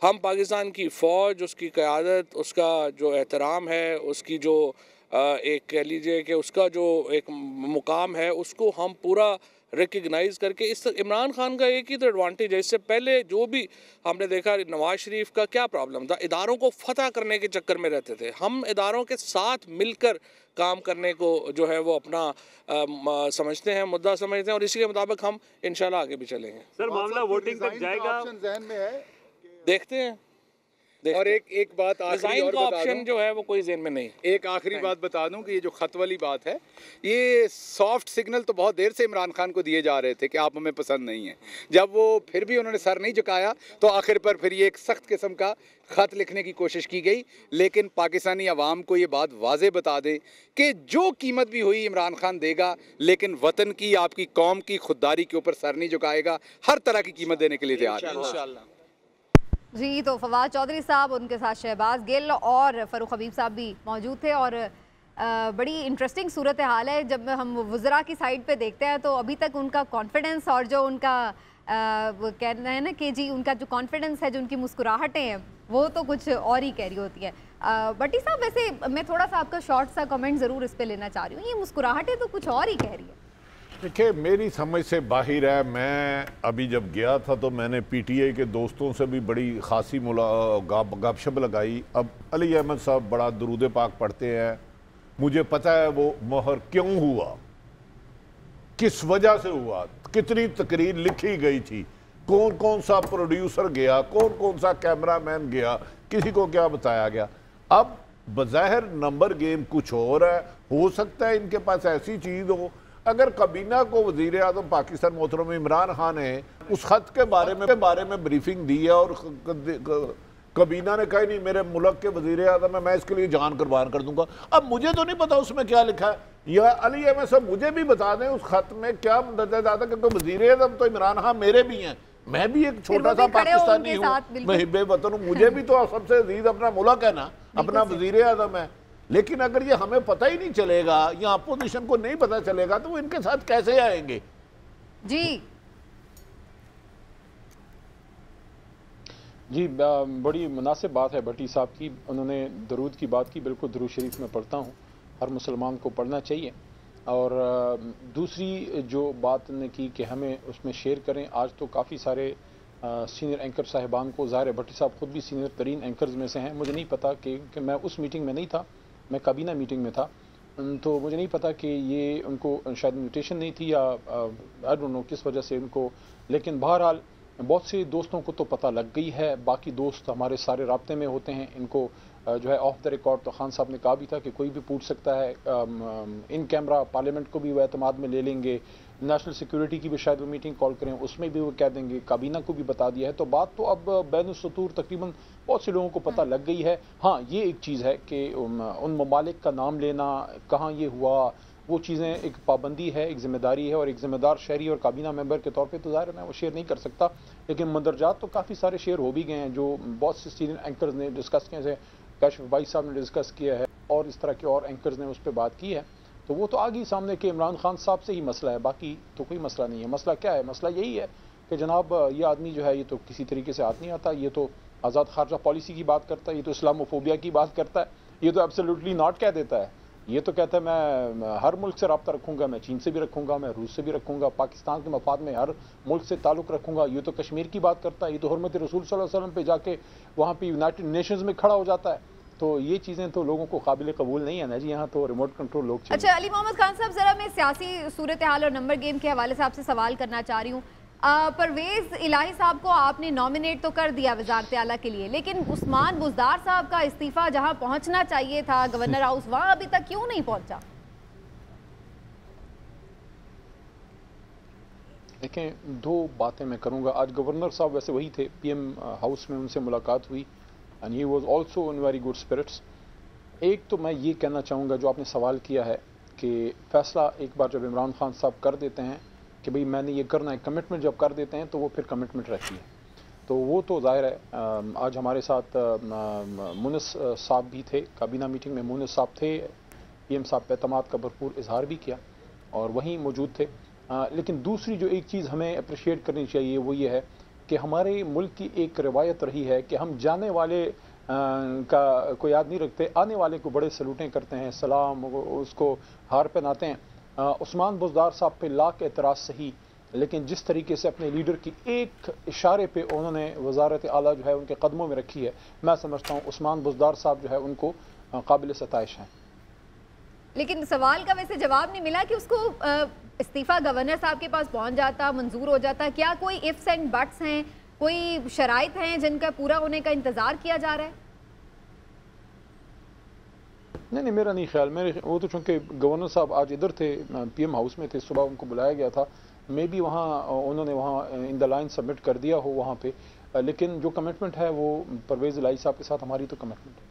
हम पाकिस्तान की फ़ौज, उसकी क़यादत, उसका जो एहतराम है, उसकी जो एक कह लीजिए कि उसका जो एक मुकाम है, उसको हम पूरा रिकग्नाइज़ करके इस इमरान खान का एक ही तो एडवांटेज है। इससे पहले जो भी हमने देखा, नवाज शरीफ का क्या प्रॉब्लम था, इदारों को फतह करने के चक्कर में रहते थे। हम इदारों के साथ मिलकर काम करने को जो है वो अपना समझते हैं, मुद्दा समझते हैं और इसी के मुताबिक हम इंशाल्लाह आगे भी चलेंगे। सर मामला वोटिंग तक जाएगा, जहन में है, देखते हैं। और एक बात आखिरी और ऑप्शन जो है वो कोई ज़हन में नहीं। एक आखिरी बात बता दूं कि ये जो खत वाली बात है, ये सॉफ्ट सिग्नल तो बहुत देर से इमरान खान को दिए जा रहे थे कि आप हमें पसंद नहीं है। जब वो फिर भी उन्होंने सर नहीं झुकाया तो आखिर पर फिर ये एक सख्त किस्म का खत लिखने की कोशिश की गई। लेकिन पाकिस्तानी अवाम को ये बात वाज़े बता दें कि जो कीमत भी हुई इमरान खान देगा, लेकिन वतन की, आपकी कौम की खुददारी के ऊपर सर नहीं झुकाएगा, हर तरह की कीमत देने के लिए तैयार है इंशाअल्लाह। जी, तो फवाद चौधरी साहब, उनके साथ शहबाज गिल और फ़ारूक हबीब साहब भी मौजूद थे। और बड़ी इंटरेस्टिंग सूरत हाल है। जब हम वज़रा की साइड पे देखते हैं तो अभी तक उनका कॉन्फिडेंस और जो उनका वो कहना है ना कि जी उनका जो कॉन्फिडेंस है, जो उनकी मुस्कुराहटें हैं, वो तो कुछ और ही कह रही होती है। भट्टी साहब, वैसे मैं थोड़ा सा आपका शॉर्ट सा कमेंट ज़रूर इस पर लेना चाह रही हूँ। ये मुस्कुराहटें तो कुछ और ही कह रही है। देखिए, मेरी समझ से बाहर है। मैं अभी जब गया था तो मैंने पीटीआई के दोस्तों से भी बड़ी खासी गपशप लगाई। अब अली अहमद साहब बड़ा दरूद पाक पढ़ते हैं, मुझे पता है वो मोहर क्यों हुआ, किस वजह से हुआ, कितनी तकरीर लिखी गई थी, कौन कौन सा प्रोड्यूसर गया, कौन कौन सा कैमरामैन गया, किसी को क्या बताया गया। अब बज़ाहिर नंबर गेम कुछ और है। हो सकता है इनके पास ऐसी चीज़ हो। अगर कबीना को वज़ीर आज़म पाकिस्तान मोहतरम इमरान खान ने उस खत के बारे में ब्रीफिंग दी है और कबीना ने कहा नहीं मेरे मुल्क के वज़ीर आज़म है, मैं इसके लिए जान कुर्बान कर दूंगा। अब मुझे तो नहीं पता उसमें क्या लिखा है, या अली अहमद साहब मुझे भी बता दें उस खत में क्या दर्जा जाता, क्योंकि वज़ीर आज़म तो इमरान खान मेरे भी हैं, मैं भी एक छोटा सा पाकिस्तानी हूँ, मैं हिब्बे वतन हूँ, मुझे भी तो सबसे अजीज अपना मुल्क है ना, अपना वज़ीर आज़म है। लेकिन अगर ये हमें पता ही नहीं चलेगा या अपोजिशन को नहीं पता चलेगा तो वो इनके साथ कैसे आएंगे। जी बड़ी मुनासिब बात है भट्टी साहब की, उन्होंने दरूद की बात की। बिल्कुल दरूद शरीफ में पढ़ता हूँ, हर मुसलमान को पढ़ना चाहिए। और दूसरी जो बात ने की कि हमें उसमें शेयर करें, आज तो काफ़ी सारे सीनियर एंकर साहिबान को, ज़ाहिर है भट्टी साहब खुद भी सीनियर तरीन एंकर्स में से हैं। मुझे नहीं पता कि मैं उस मीटिंग में नहीं था, मैं काबीना मीटिंग में था, तो मुझे नहीं पता कि ये उनको शायद इन्विटेशन नहीं थी या आई डोंट नो किस वजह से उनको। लेकिन बहरहाल बहुत से दोस्तों को तो पता लग गई है, बाकी दोस्त हमारे सारे राब्ते में होते हैं। इनको जो है ऑफ द रिकॉर्ड तो खान साहब ने कहा भी था कि कोई भी पूछ सकता है, इन कैमरा पार्लियामेंट को भी वो एतमाद में ले लेंगे, नेशनल सिक्योरिटी की भी शायद वो मीटिंग कॉल करें, उसमें भी वो कह देंगे, काबीना को भी बता दिया है। तो बात तो अब बैन सतूर तकरीबन बहुत से लोगों को पता लग गई है। हाँ, ये एक चीज़ है कि उन ममालिक का नाम लेना, कहाँ ये हुआ, वो चीज़ें एक पाबंदी है, एक जिम्मेदारी है, और एक जिम्मेदार शहरी और काबीना मेंबर के तौर पे तो ज़ाहिर मैं वो शेयर नहीं कर सकता। लेकिन मंदरजात तो काफ़ी सारे शेयर हो भी गए हैं जो बहुत से सीनियर एंकर्स ने डिस्कस किए हैं। काशिफ भाई साहब ने डिस्कस किया है और इस तरह के और एंकर्स ने उस पर बात की है, तो वो तो आ गई सामने कि इमरान खान साहब से ही मसला है, बाकी तो कोई मसला नहीं है। मसला क्या है? मसला यही है कि जनाब ये आदमी जो है ये तो किसी तरीके से हाथ नहीं आता, ये तो आज़ाद खारजा पॉलिसी की बात करता है, ये तो इस्लामोफोबिया की बात करता है, ये तो एब्सोल्युटली नॉट कह देता है। ये तो कहता है मैं हर मुल्क से रब्ता रखूंगा, मैं चीन से भी रखूंगा, मैं रूस से भी रखूंगा, पाकिस्तान के मफाद में हर मुल्क से ताल्लुक़ रखूंगा। ये तो कश्मीर की बात करता है, ये तो हुर्मत रसूल सल्लल्लाहु अलैहि वसल्लम पे जाके वहाँ पे यूनाइटेड नेशंस में खड़ा हो जाता है। तो ये चीज़ें तो लोगों को काबिल कबूल नहीं है ना जी, यहाँ तो रिमोट कंट्रोल लोग चाहिए। अच्छा अली मोहम्मद खान साहब, ज़रा मैं सियासी सूरत हाल और नंबर गेम के हवाले से आपसे सवाल करना चाह रही हूँ। परवेज़ इलाही साहब को आपने नॉमिनेट तो कर दिया वज़ारत आला के लिए, लेकिन उस्मान बुज़दार साहब का इस्तीफ़ा जहाँ पहुँचना चाहिए था गवर्नर हाउस, वहाँ अभी तक क्यों नहीं पहुँचा? देखें, दो बातें मैं करूँगा। आज गवर्नर साहब वैसे वही थे, PM हाउस में उनसे मुलाकात हुई and he was also in very good spirits. एक तो मैं ये कहना चाहूँगा, जो आपने सवाल किया है कि फ़ैसला एक बार जब इमरान खान साहब कर देते हैं कि भाई मैंने ये करना है, कमिटमेंट जब कर देते हैं तो वो फिर कमिटमेंट रहती है। तो वो तो ज़ाहिर है आज हमारे साथ मुनिस साहब भी थे, काबीना मीटिंग में मुनिस साहब थे, PM साहब पे एतमाद का भरपूर इजहार भी किया और वहीं मौजूद थे। लेकिन दूसरी जो एक चीज़ हमें अप्रिशिएट करनी चाहिए वो ये है कि हमारे मुल्क की एक रवायत रही है कि हम जाने वाले का कोई याद नहीं रखते, आने वाले को बड़े सलूटें करते हैं, सलाम उसको हार पहनाते हैं। उस्मान बुज़दार साहब पे लाख एतराज़ सही, लेकिन जिस तरीके से अपने लीडर की एक इशारे पे उन्होंने वज़ारत आला जो है उनके कदमों में रखी है, मैं समझता हूँ उस्मान बुज़दार साहब जो है उनको काबिल सताइश हैं। लेकिन सवाल का वैसे जवाब नहीं मिला कि उसको इस्तीफ़ा गवर्नर साहब के पास पहुंच जाता, मंजूर हो जाता। क्या कोई इफ्स एंड बट्स हैं, कोई शराइत हैं जिनका पूरा होने का इंतज़ार किया जा रहा है? नहीं, मेरा नहीं ख्याल। मेरे वो तो चूँकि गवर्नर साहब आज इधर थे, PM हाउस में थे, सुबह उनको बुलाया गया था, मे बी वहाँ उन्होंने वहाँ इन द लाइन सबमिट कर दिया हो वहाँ पे, लेकिन जो कमिटमेंट है वो परवेज़ इलाही साहब के साथ हमारी तो कमिटमेंट है।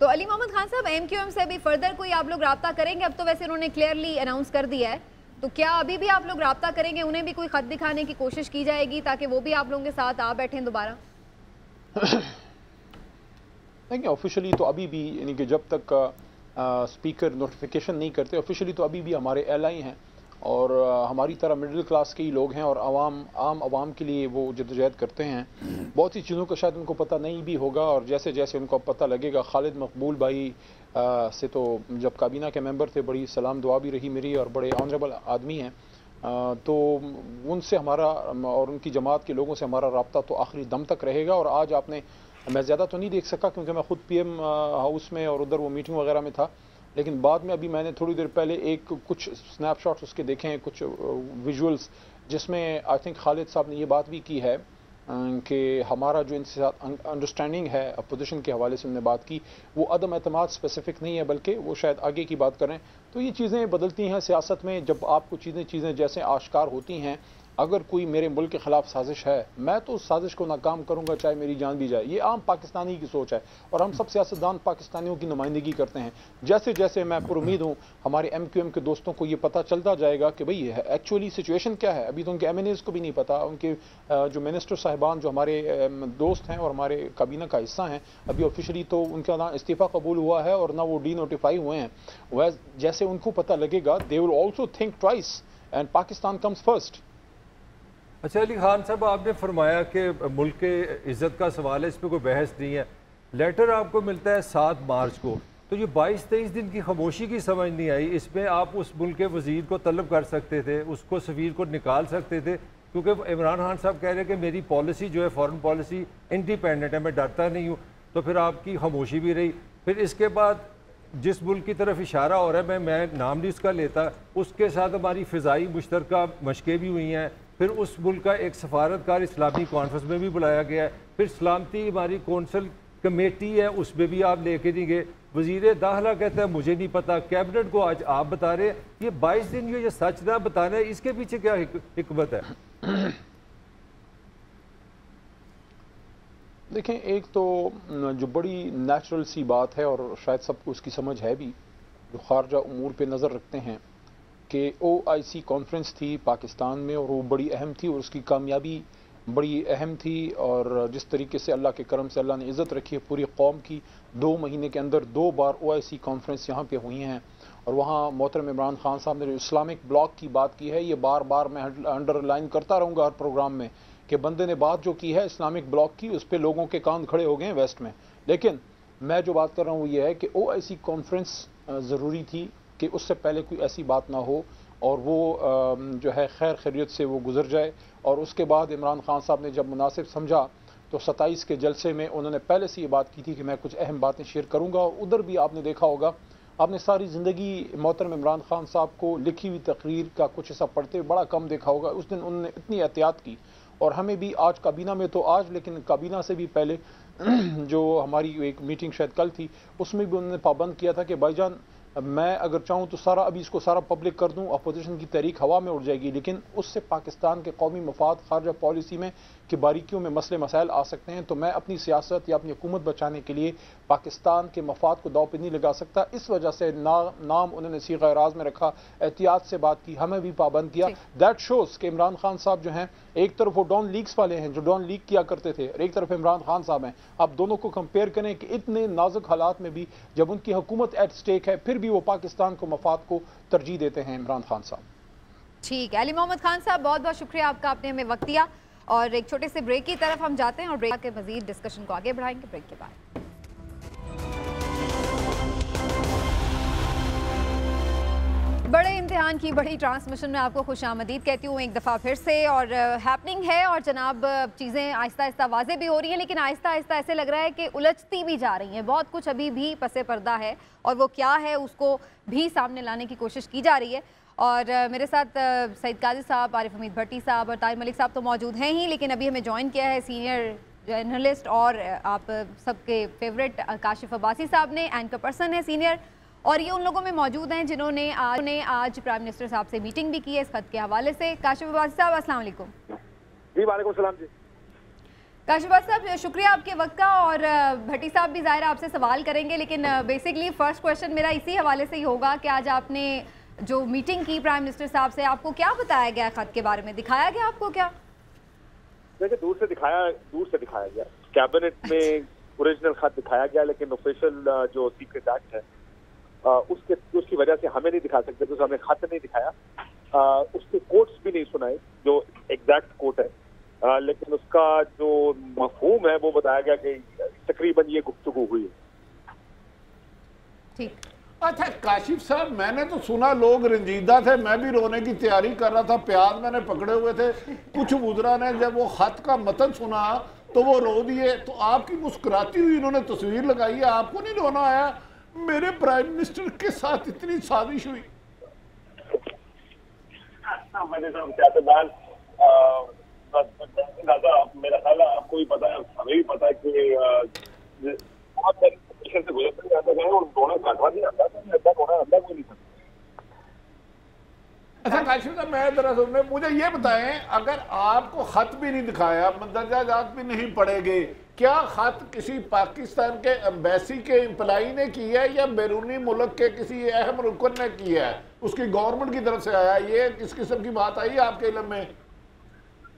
तो अली मोहम्मद खान साहब, MQM से अभी फर्दर कोई आप लोग राब्ता करेंगे? अब तो वैसे उन्होंने क्लियरली अनाउंस कर दिया है, तो क्या अभी भी आप लोग राब्ता करेंगे? उन्हें भी कोई खत दिखाने की कोशिश की जाएगी ताकि वो भी आप लोगों के साथ आ बैठें दोबारा? देखिए, ऑफिशियली तो अभी भी, यानी कि जब तक स्पीकर नोटिफिकेशन नहीं करते, ऑफिशियली तो अभी भी हमारे एलाई हैं और हमारी तरह मिडिल क्लास के ही लोग हैं और आम आवाम के लिए वो जद्दोजहद करते हैं। बहुत सी चीज़ों का शायद उनको पता नहीं भी होगा और जैसे जैसे उनको पता लगेगा, खालिद मकबूल भाई से तो जब काबीना के मेंबर थे बड़ी सलाम दुआ भी रही मेरी और बड़े ऑनरेबल आदमी हैं, तो उनसे हमारा और उनकी जमात के लोगों से हमारा रब्ता तो आखिरी दम तक रहेगा। और आज आपने, मैं ज़्यादा तो नहीं देख सका क्योंकि मैं ख़ुद PM हाउस में और उधर वो मीटिंग वगैरह में था, लेकिन बाद में अभी मैंने थोड़ी देर पहले कुछ स्नैपशॉट्स उसके देखे हैं, कुछ विजुअल्स, जिसमें आई थिंक खालिद साहब ने ये बात भी की है कि हमारा जो इनके साथ अंडरस्टैंडिंग है अपोजिशन के हवाले से उन्होंने बात की, वो अदम एतमाद स्पेसिफिक नहीं है बल्कि वो शायद आगे की बात करें। तो ये चीज़ें बदलती हैं सियासत में, जब आपको चीज़ें जैसे आश्कार होती हैं। अगर कोई मेरे मुल्क के ख़िलाफ़ साजिश है, मैं तो उस साजिश को नाकाम करूँगा चाहे मेरी जान भी जाए। ये आम पाकिस्तानी की सोच है और हम सब सियासतदान पाकिस्तानियों की नुमाइंदगी करते हैं। जैसे जैसे मैं पुरुमीद हूँ हमारे MQM के दोस्तों को ये पता चलता जाएगा कि भाई एक्चुअली सिचुएशन क्या है। अभी तो उनके MNAs को भी नहीं पता, उनके जो मिनिस्टर साहिबान जो हमारे दोस्त हैं और हमारे काबीना का हिस्सा हैं, अभी ऑफिशियली तो उनका ना इस्तीफ़ा कबूल हुआ है और ना वो डीनोटिफाई हुए हैं। वह जैसे उनको पता लगेगा, they will also think twice and Pakistan comes first. अच्छा अली खान साहब, आपने फरमाया कि मुल्क के इज़्ज़त का सवाल है, इस पर कोई बहस नहीं है। लेटर आपको मिलता है 7 मार्च को, तो ये 22-23 दिन की खामोशी की समझ नहीं आई। इसमें आप उस मुल्क के वज़ीर को तलब कर सकते थे, उसको सफ़ीर को निकाल सकते थे, क्योंकि इमरान खान साहब कह रहे हैं कि मेरी पॉलिसी जो है फ़ॉरेन पॉलिसी इंडिपेंडेंट है, मैं डरता नहीं हूँ। तो फिर आपकी खामोशी भी रही। फिर इसके बाद जिस मुल्क की तरफ इशारा हो रहा है, मैं नाम नहीं उसका लेता, उसके साथ हमारी फ़िज़ाई मुश्तरका मशक़ें भी हुई हैं। फिर उस मुल्क का एक सफारतकार इस्लामी कॉन्फ्रेंस में भी बुलाया गया है। फिर सलामती हमारी कौंसल कमेटी है, उसमें भी आप लेके नहीं गए। वज़ीर दाखिला कहता है मुझे नहीं पता, कैबिनेट को आज आप बता रहे हैं। ये 22 दिन ये सच ना बताना है, इसके पीछे क्या हिकमत है? देखें, एक तो जो बड़ी नेचुरल सी बात है और शायद सबको उसकी समझ है भी, जो खारजा उमूर पे नज़र रखते हैं, कि OIC कॉन्फ्रेंस थी पाकिस्तान में और वो बड़ी अहम थी और उसकी कामयाबी बड़ी अहम थी, और जिस तरीके से अल्लाह के करम से अल्लाह ने इज़्ज़त रखी है पूरी कौम की। 2 महीने के अंदर 2 बार OIC कॉन्फ्रेंस यहाँ पे हुई हैं, और वहाँ मोहतरम इमरान खान साहब ने जो इस्लामिक ब्लॉक की बात की है, ये बार बार मैं अंडरलाइन करता रहूँगा हर प्रोग्राम में कि बंदे ने बात जो की है इस्लामिक ब्लॉक की, उस पर लोगों के कान खड़े हो गए हैं वेस्ट में। लेकिन मैं जो बात कर रहा हूँ वो ये है कि OIC कॉन्फ्रेंस ज़रूरी थी कि उससे पहले कोई ऐसी बात ना हो, और वो जो है खैर खैरियत से वो गुजर जाए। और उसके बाद इमरान खान साहब ने जब मुनासिब समझा तो 27 के जलसे में उन्होंने पहले से ये बात की थी कि मैं कुछ अहम बातें शेयर करूँगा। और उधर भी आपने देखा होगा, आपने सारी ज़िंदगी मोहतरम इमरान खान साहब को लिखी हुई तकरीर का कुछ हिस्सा पढ़ते हुए बड़ा कम देखा होगा। उस दिन उन्होंने इतनी एहतियात की, और हमें भी आज काबीना में तो आज, लेकिन काबीना से भी पहले जो हमारी एक मीटिंग शायद कल थी, उसमें भी उन्होंने पाबंद किया था कि भाईजान मैं अगर चाहूँ तो सारा अभी इसको सारा पब्लिक कर दूँ, अपोजिशन की तहरीक हवा में उड़ जाएगी, लेकिन उससे पाकिस्तान के कौमी मफाद खारजा पॉलिसी में की बारीकियों में मसले मसाइल आ सकते हैं। तो मैं अपनी सियासत या अपनी हुकूमत बचाने के लिए पाकिस्तान के मफाद को दाव पे नहीं लगा सकता। इस वजह से नाम उन्होंने सीगा एराज में रखा, एहतियात से बात की, हमें भी पाबंद किया। दैट शोज कि इमरान खान साहब जो हैं, एक तरफ वो डॉन लीग्स वाले हैं जो डॉन लीग किया करते थे, और एक तरफ इमरान खान साहब हैं। आप दोनों को कंपेयर करें कि इतने नाजुक हालात में भी जब उनकी हुकूमत एट स्टेक है, फिर भी वो पाकिस्तान को मफाद को तरजीह देते हैं इमरान खान साहब। ठीक है, अली मोहम्मद खान साहब, बहुत बहुत शुक्रिया आपका, आपने हमें वक्त दिया। और एक छोटे से ब्रेक की तरफ हम जाते हैं, और ब्रेक के मजीद डिस्कशन को आगे बढ़ाएंगे ब्रेक के बाद। बड़े इम्तिहान की बड़ी ट्रांसमिशन में आपको खुशामदीद कहती हूँ एक दफ़ा फिर से। और हैपनिंग है, और जनाब चीज़ें आहिस्ता आहिस्ता वाज़े भी हो रही हैं, लेकिन आहिस्ता आहिस्ता ऐसे लग रहा है कि उलझती भी जा रही हैं। बहुत कुछ अभी भी पसे पर्दा है, और वो क्या है उसको भी सामने लाने की कोशिश की जा रही है। और मेरे साथ सईद काजी साहब, आरिफ हमीद भट्टी साहब और तारिक मलिक साहब तो मौजूद हैं ही, लेकिन अभी हमें ज्वाइन किया है सीनियर जर्नलिस्ट और आप सबके फेवरेट काशिफ अब्बासी साहब ने, एंकर पर्सन है सीनियर, और ये उन लोगों में मौजूद हैं जिन्होंने आज प्राइम मिनिस्टर साहब से मीटिंग भी की है इस खत के हवाले से। काशिफ अब्बासी साहब, अस्सलाम वालेकुम। जी वालेकुम सलाम जी। काशिफ अब्बासी साहब, शुक्रिया आपके वक्त का, और भट्टी साहब भी ज़ाहिर आपसे सवाल करेंगे, लेकिन बेसिकली फर्स्ट क्वेश्चन मेरा इसी हवाले से ही होगा कि आज आपने जो मीटिंग की प्राइम मिनिस्टर साहब से, आपको क्या बताया गया खत के बारे में, दिखाया गया आपको क्या? देखिए, दूर से दिखाया गया, कैबिनेट में ओरिजिनल खत दिखाया गया, लेकिन ऑफिशियल जो सीक्रेट एक्ट है उसकी वजह से हमें नहीं दिखा सकते, तो हमें खत नहीं दिखाया। उसके कोट्स भी नहीं सुनाए जो एग्जैक्ट कोट है, लेकिन उसका जो मफहूम है वो बताया गया कि तकरीबन ये गुफ्तगू हुई है। ठीक। अच्छा काशिफ साहब, मैंने तो सुना लोग रंजीदा थे, मैं भी रोने की तैयारी कर रहा था, प्याज मैंने पकड़े हुए थे। कुछ वुज़रा ने जब वो खत का मतन सुना तो वो रो दिए, तो आपकी मुस्कुराती हुई इन्होंने तस्वीर लगाई है, आपको नहीं रोना आया? मेरे प्राइम मिनिस्टर के साथ इतनी साजिश हुई। मेरा ख्याल है आपको भी पता है, हमें भी पता है कि से गुजरते जाते हैं और रोना काटवा नहीं आता, रोना अंदर कोई नहीं सकता। अच्छा काशिफ साहब, मैं दरअसल मुझे ये बताएं, अगर आपको खत भी नहीं दिखाया, मंदरजा जात भी नहीं पड़ेगे, क्या खत किसी पाकिस्तान के एम्बेसी के एम्प्लाई ने किया है या बैरूनी मुल्क के किसी अहम रुकन ने किया है, उसकी गवर्नमेंट की तरफ से आया? ये किस किस्म की बात आई आपके इल्म में?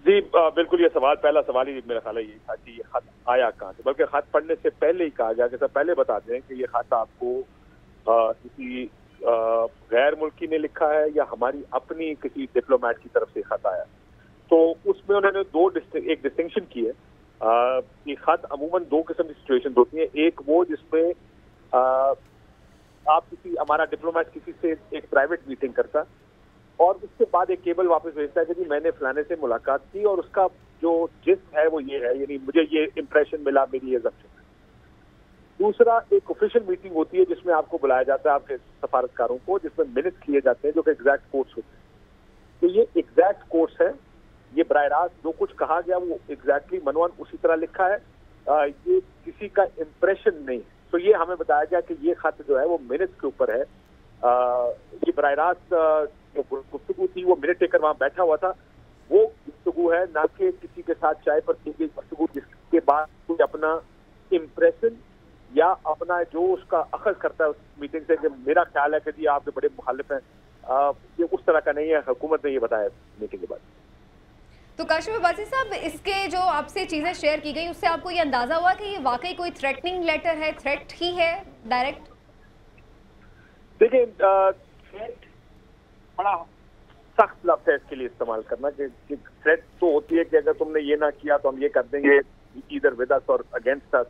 जी बिल्कुल, ये पहला सवाल ही मेरा ख्याल है ये था कि ये खत आया कहाँ से, बल्कि खत पढ़ने से पहले ही कहा गया कि सर पहले बता दें कि ये खत आपको किसी गैर मुल्की ने लिखा है या हमारी अपनी किसी डिप्लोमेट की तरफ से खत आया। तो उसमें उन्होंने एक डिस्टिंक्शन की है। ये खत अमूमन 2 किस्म की सिचुएशन होती है। एक वो जिसमें आप हमारा डिप्लोमेट किसी से एक प्राइवेट मीटिंग करता है और उसके बाद एक केबल वापस भेजता है कि जी मैंने फलाने से मुलाकात की और उसका जो जिस्ट है वो ये है, यानी मुझे ये इंप्रेशन मिला, मेरी ये जब्त है। दूसरा एक ऑफिशियल मीटिंग होती है जिसमें आपको बुलाया जाता है आपके सफारतकारों को, जिसमें मिनट्स लिए जाते हैं जो कि एग्जैक्ट कोट्स होते हैं। तो ये एग्जैक्ट कोट्स है, ये बराह रास्त जो कुछ कहा गया वो एग्जैक्टली मनवन उसी तरह लिखा है, ये किसी का इंप्रेशन नहीं है। तो ये हमें बताया गया कि ये खत जो है वो मिनट्स के ऊपर है। ये बराह रास्त जो गुफ्तगू थी वो मिनट टेकर वहां बैठा हुआ था, वो गुफ्तगू है, ना कि किसी के साथ चाय पर की गई गुफ्तगू जिसके बाद कोई अपना इम्प्रेशन या अपना जो उसका अखज़ करता है उस मीटिंग से कि मेरा ख्याल है कि जी आप बड़े मुखालिफ हैं, ये उस तरह का नहीं है। हुकूमत ने ये बताया मीटिंग के बाद। तो काशिफ अब्बासी साहब, इसके जो आपसे चीज़ें शेयर की गई उससे आपको ये अंदाज़ा हुआ कि ये वाकई कोई थ्रेटनिंग लेटर है, थ्रेट ही है डायरेक्ट? देखिए, थ्रेट बड़ा सख्त लफ्ज़ है इसके लिए इस्तेमाल करना कि थ्रेट तो होती है कि अगर तुमने ये ना किया तो हम ये कर देंगे, इधर विद अस और अगेंस्ट अस।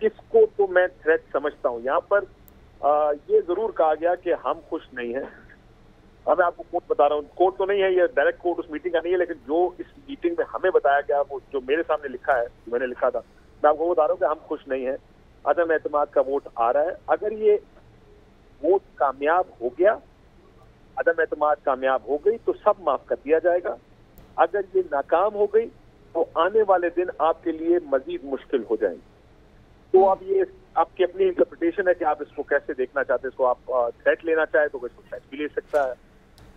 इसको तो मैं थ्रेट समझता हूँ। यहाँ पर ये जरूर कहा गया कि हम खुश नहीं हैं। अब मैं आपको कोट बता रहा हूँ, कोट तो नहीं है ये, डायरेक्ट कोट उस मीटिंग का नहीं है, लेकिन जो इस मीटिंग में हमें बताया गया, वो जो मेरे सामने लिखा है, मैंने लिखा था, मैं आपको बता रहा हूँ कि हम खुश नहीं हैं। अदम एतमाद का वोट आ रहा है। अगर ये वोट कामयाब हो गया, अदम एतमाद कामयाब हो गई तो सब माफ कर दिया जाएगा। अगर ये नाकाम हो गई तो आने वाले दिन आपके लिए मजीद मुश्किल हो जाएंगे। तो अब ये आपकी अपनी इंटरप्रिटेशन है कि आप इसको कैसे देखना चाहते हैं। इसको आप थ्रेट लेना चाहे तो इसको थ्रेट भी ले सकता है।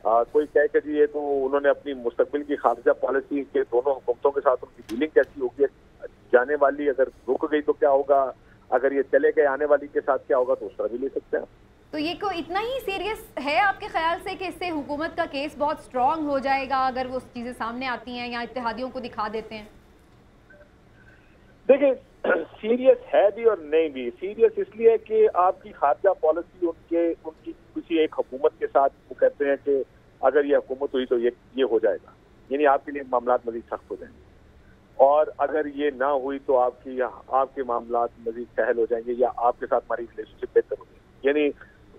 कोई कहे कि जी ये तो उन्होंने अपनी मुस्तकबिल की खारिजा पॉलिसी के दोनों हुकूमतों के साथ उनकी डीलिंग कैसी होगी, जाने वाली अगर रुक गई तो क्या होगा, अगर ये चले गए आने वाली के साथ क्या होगा, तो उस तरह भी ले सकते हैं। तो ये को इतना ही सीरियस है आपके ख्याल से कि इससे हुकूमत का केस बहुत स्ट्रॉन्ग हो जाएगा अगर वो चीज़ें सामने आती हैं या इत्तेहादियों को दिखा देते हैं? देखिए, सीरियस है भी और नहीं भी। सीरियस इसलिए कि आपकी खारजा पॉलिसी उनकी किसी एक हुकूमत के साथ वो कहते हैं कि अगर ये हुकूमत हुई तो ये हो जाएगा, यानी आपके लिए मामला मजीद सख्त हो जाएंगे, और अगर ये ना हुई तो आपके मामला मजीद सहल हो जाएंगे या आपके साथ हमारी रिलेशनशिप बेहतर हो जाएगी। यानी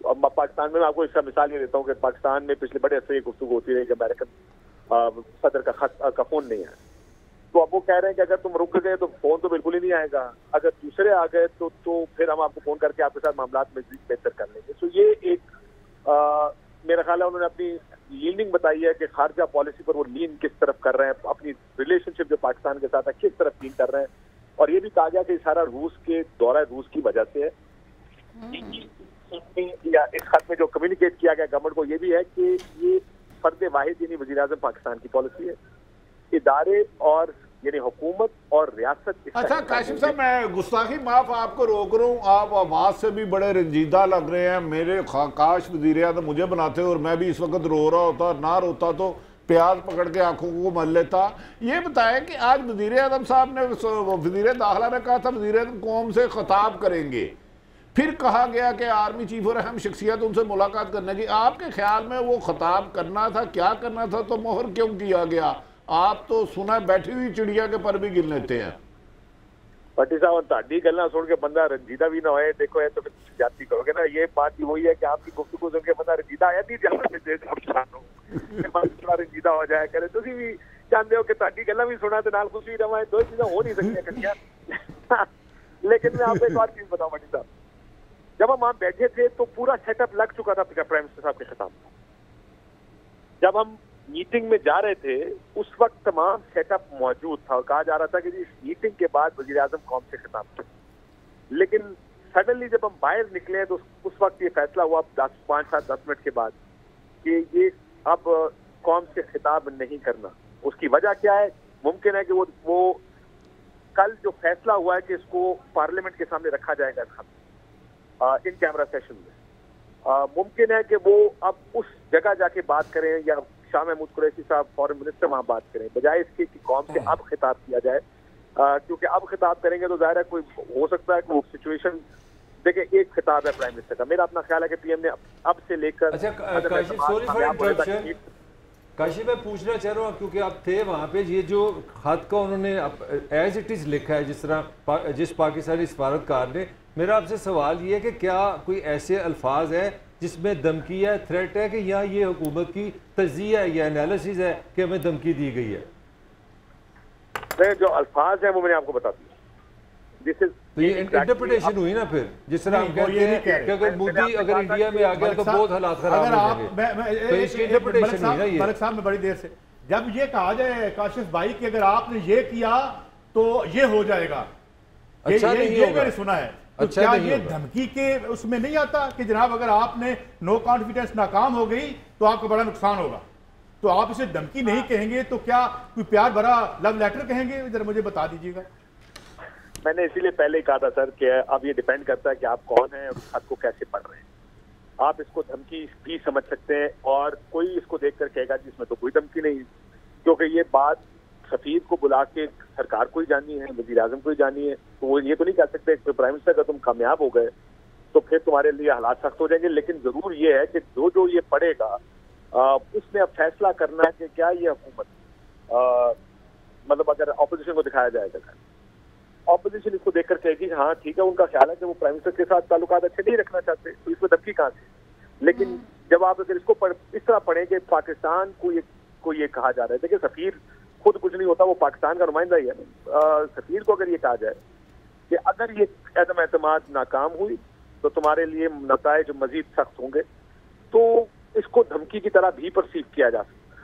पाकिस्तान में मैं आपको इसका मिसाल ये देता हूँ कि पाकिस्तान में पिछले बड़े अरसे गुफ्तगू होती रही कि अमेरिकन सदर का फोन नहीं आया, तो अब वो कह रहे हैं कि अगर तुम रुक गए तो फोन तो बिल्कुल ही नहीं आएगा, अगर दूसरे आ गए तो फिर हम आपको फोन करके आपके साथ मामला में बेहतर कर लेंगे। तो ये एक मेरा ख्याल है उन्होंने अपनी लीनिंग बताई है कि खारजा पॉलिसी पर वो लीन किस तरफ कर रहे हैं, अपनी रिलेशनशिप जो पाकिस्तान के साथ है किस तरफ लीन कर रहे हैं। और ये भी कहा गया कि सारा रूस के दौरा रूस की वजह से है। या इस खत में जो कम्युनिकेट किया गया गवर्नमेंट को ये भी है कि ये फर्द वाहिद यानी वज़ीर आज़म पाकिस्तान की पॉलिसी है, इदारे और यानी हुकूमत और रियासत। अच्छा काशिफ साहब, मैं गुस्ताखी माफ आपको रोक रहा हूँ, आप आवाज से भी बड़े रंजीदा लग रहे हैं। मेरे काश वज़ीर आज़म मुझे बनाते और मैं भी इस वक्त रो रहा होता, ना रोता तो प्याज पकड़ के आंखों को मल लेता। ये बताएं कि आज वज़ीर आज़म साहब ने, वज़ीर दाखिला ने कहा था वज़ीर आज़म कौम से खिताब करेंगे, फिर कहा गया कि आर्मी चीफ और अहम शख्सियत उनसे मुलाकात करने की। आपके ख्याल में वो खिताब करना था, क्या करना था, तो मोहर क्यों किया गया? आप तो सुना बैठी हुई चिड़िया के पर भी गिन लेते हैं। भट्टी साहब, ताड़ी गल्ला सुन के बंदा रंजीदा भी ना होए, देखो है तो फिर जाती करोगे ना। ये बात ही वही है कि आपकी गुफ्तगू सुन के बंदा रंजीदा आया नहीं थोड़ा रंजीदा हो जाया करे। तुम भी जानते हो कि ताड़ी गल्ला भी सुना तो नाल खुश भी रहा, दो चीजें हो नहीं सकती कटिया। लेकिन मैं आपको एक और चीज बताऊं भट्टी साहब, जब हम वहां बैठे थे तो पूरा सेटअप लग चुका था प्राइम मिनिस्टर साहब के खिताब में। जब हम मीटिंग में जा रहे थे उस वक्त तमाम सेटअप मौजूद था और कहा जा रहा था कि इस मीटिंग के बाद वज़ीर आज़म कौम से खिताब करें। लेकिन सडनली जब हम बाहर निकले तो उस वक्त ये फैसला हुआ 5-7-10 मिनट के बाद कि ये अब कौम से खिताब नहीं करना। उसकी वजह क्या है? मुमकिन है कि वो कल जो फैसला हुआ है कि इसको पार्लियामेंट के सामने रखा जाएगा इन कैमरा सेशन में, मुमकिन है कि वो अब उस जगह जाके बात करें या शाह महमूद कुरैशी साहब फॉरेन मिनिस्टर वहां बात करें, बजाय इसके कि कौम से अब खिताब किया जाए। क्योंकि अब खिताब करेंगे तो जाहिर है कोई हो सकता है कि वो सिचुएशन, देखिए एक खिताब है प्राइम मिनिस्टर का, मेरा अपना ख्याल है कि पीएम ने अब से लेकर। काशिफ, मैं पूछना चाह रहा हूँ क्योंकि आप थे वहाँ पे, ये जो खत का उन्होंने एज इट इज़ लिखा है जिस तरह जिस पाकिस्तानी सफारतकार ने, मेरा आपसे सवाल ये है कि क्या कोई ऐसे अल्फाज है जिसमें धमकी है, थ्रेट है, कि यहाँ ये हुकूमत की तज्जिया है या एनालिसिस है कि हमें धमकी दी गई है? जो अल्फाज है वो मैंने आपको बता दिया। तो ये इंटरप्रिटेशन हुई ना फिर, जिस तरह हम कहते हैं कि अगर मोदी अगर इंडिया में आ गया तो बहुत हालात खराब हो जाएंगे, तो इसकी इंटरप्रिटेशन हुई ना ये। मलिक साहब, मैं बड़ी देर से जब ये कहा जाए काशिफ भाई कि अगर आपने ये किया तो ये हो जाएगा, अच्छा नहीं ये मैंने सुना है, तो अच्छा क्या नहीं ये होगा। धमकी के उसमें नहीं आता कि जनाब अगर आपने नो कॉन्फिडेंस नाकाम हो गई तो आपको बड़ा नुकसान होगा, तो आप इसे धमकी नहीं कहेंगे तो क्या कोई प्यार भरा लव लेटर कहेंगे? जरा मुझे बता दीजिएगा। मैंने इसीलिए पहले ही कहा था सर कि अब ये डिपेंड करता है कि आप कौन हैं और खत को कैसे पढ़ रहे हैं। आप इसको धमकी भी समझ सकते हैं और कोई इसको देखकर कहेगा जिसमें तो कोई धमकी नहीं, क्योंकि ये बात सफीर को बुला के सरकार को ही जानी है, वजीर आजम को ही जानी है, तो वो ये तो नहीं कह सकते कि प्राइम मिनिस्टर का तुम कामयाब हो गए तो फिर तुम्हारे लिए हालात सख्त हो जाएंगे। लेकिन जरूर ये है कि जो ये पढ़ेगा उसने अब फैसला करना है कि क्या ये हुकूमत मतलब अगर ऑपोजिशन को दिखाया जाएगा, ऑपोजिशन इसको देखकर कहेगी हाँ ठीक है, उनका ख्याल है कि वो प्राइम मिनिस्टर के साथ ताल्लुकात अच्छे नहीं रखना चाहते, तो इसमें धमकी कहाँ से। लेकिन जब आप अगर इसको इस तरह पढ़ें कि पाकिस्तान को ये कहा जा रहा है, देखिए सफीर खुद कुछ नहीं होता, वो पाकिस्तान का नुमाइंदा ही है। सफीर को अगर ये कहा जाए कि अगर ये अदम एतमाद नाकाम हुई तो तुम्हारे लिए नताइज मजीद सख्त होंगे, तो इसको धमकी की तरह भी परसीव किया जा सकता है।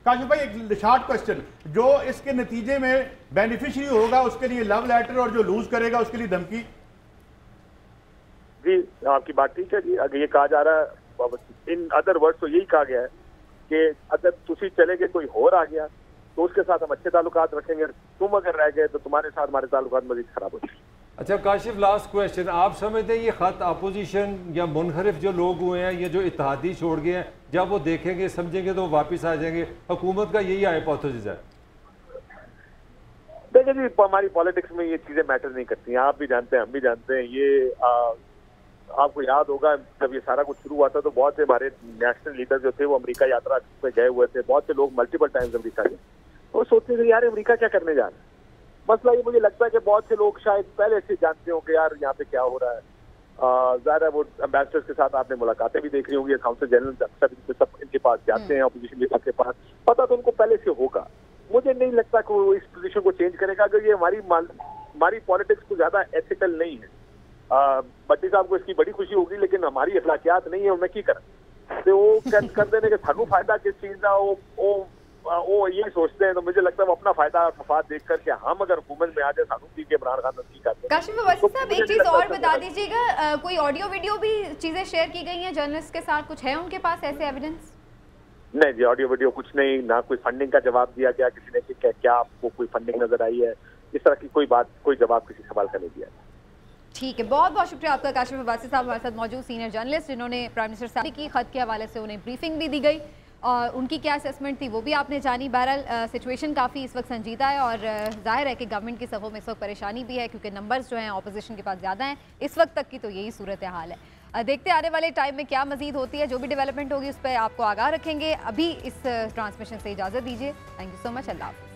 काशिफ भाई एक शॉर्ट क्वेश्चन, जो इसके नतीजे में बेनिफिशियरी होगा उसके लिए लव लेटर और जो लूज करेगा उसके लिए धमकी? जी आपकी बात ठीक है जी। अगर ये कहा जा रहा है इन अदर वर्ड्स तो यही कहा गया है कि अगर तुसी चले गए कोई और आ गया तो उसके साथ हम अच्छे ताल्लुकात रखेंगे, तुम अगर रह गए तो तुम्हारे साथ हमारे ताल्लुकात मजीद खराब हो जाएंगे। अच्छा काशिफ, लास्ट क्वेश्चन, आप समझते हैं ये ख़त अपोजिशन या मुनहरिफ जो लोग हुए हैं, ये जो इत्तेहादी छोड़ गए हैं, जब वो देखेंगे समझेंगे तो वापस आ जाएंगे? हुकूमत का यही हाइपोथेसिस है? देखिए जी, हमारी पॉलिटिक्स में ये चीजें मैटर नहीं करती हैं, आप भी जानते हैं, हम भी जानते हैं। ये आपको याद होगा जब ये सारा कुछ शुरू हुआ था तो बहुत से हमारे नेशनल लीडर जो थे वो अमेरिका यात्रा पे गए हुए थे, बहुत से लोग मल्टीपल टाइम्स अमेरिका गए, तो सोचते थे यार अमेरिका क्या करने जा रहे हैं। मसला ये मुझे लगता है कि बहुत से लोग शायद पहले से जानते हो कि यार यहाँ पे क्या हो रहा है। ज़ाहिर है वो एम्बेसडर्स के साथ आपने मुलाकातें भी देख रही होंगी, काउंसिल जनरल अक्सर सब इनके पास जाते हैं, अपोजिशन लीडर के पास, पता तो उनको पहले से होगा। मुझे नहीं लगता कि वो इस पोजीशन को चेंज करेगा, अगर ये हमारी पॉलिटिक्स को ज्यादा एथिकल नहीं है। भट्टी साहब को इसकी बड़ी खुशी होगी, लेकिन हमारी अखलाकियात नहीं है, उन्हें की करें तो वो कर देने के सानू फायदा किस चीज का वो ये सोचते हैं। तो मुझे लगता है वो अपना फायदा और मफाद देख करके हम अगर हुकूमत में आ जाए सानू की इमरान खान की करते हैं। काशिफ अब्बासी साहब एक चीज और बता दीजिएगा, कोई ऑडियो वीडियो भी चीजें शेयर की गई हैं जर्नलिस्ट के साथ, कुछ है उनके पास ऐसे एविडेंस? नहीं जी, ऑडियो वीडियो कुछ नहीं, ना कोई फंडिंग का जवाब दिया गया किसी ने कि क्या आपको कोई फंडिंग नजर आई है, इस तरह की कोई बात, कोई जवाब किसी सवाल का नहीं दिया। ठीक है, बहुत बहुत शुक्रिया आपका काशिफ अब्बासी साहब हमारे साथ मौजूद सीनियर जर्नलिस्ट, जिन्होंने प्राइम मिनिस्टर साहब की खत के हवाले से उन्हें ब्रीफिंग भी दी गई और उनकी क्या असेसमेंट थी वो भी आपने जानी। बहरहाल सिचुएशन काफ़ी इस वक्त संजीदा है और जाहिर है कि गवर्नमेंट की सफ़ों में इस वक्त परेशानी भी है क्योंकि नंबर्स जो हैं अपोजिशन के पास ज़्यादा हैं। इस वक्त तक की तो यही सूरत हाल है। देखते आने वाले टाइम में क्या मजीद होती है, जो भी डेवलपमेंट होगी उस पर आपको आगाह रखेंगे। अभी इस ट्रांसमिशन से इजाज़त दीजिए। थैंक यू सो मच, अल्लाह हाफ़िज़।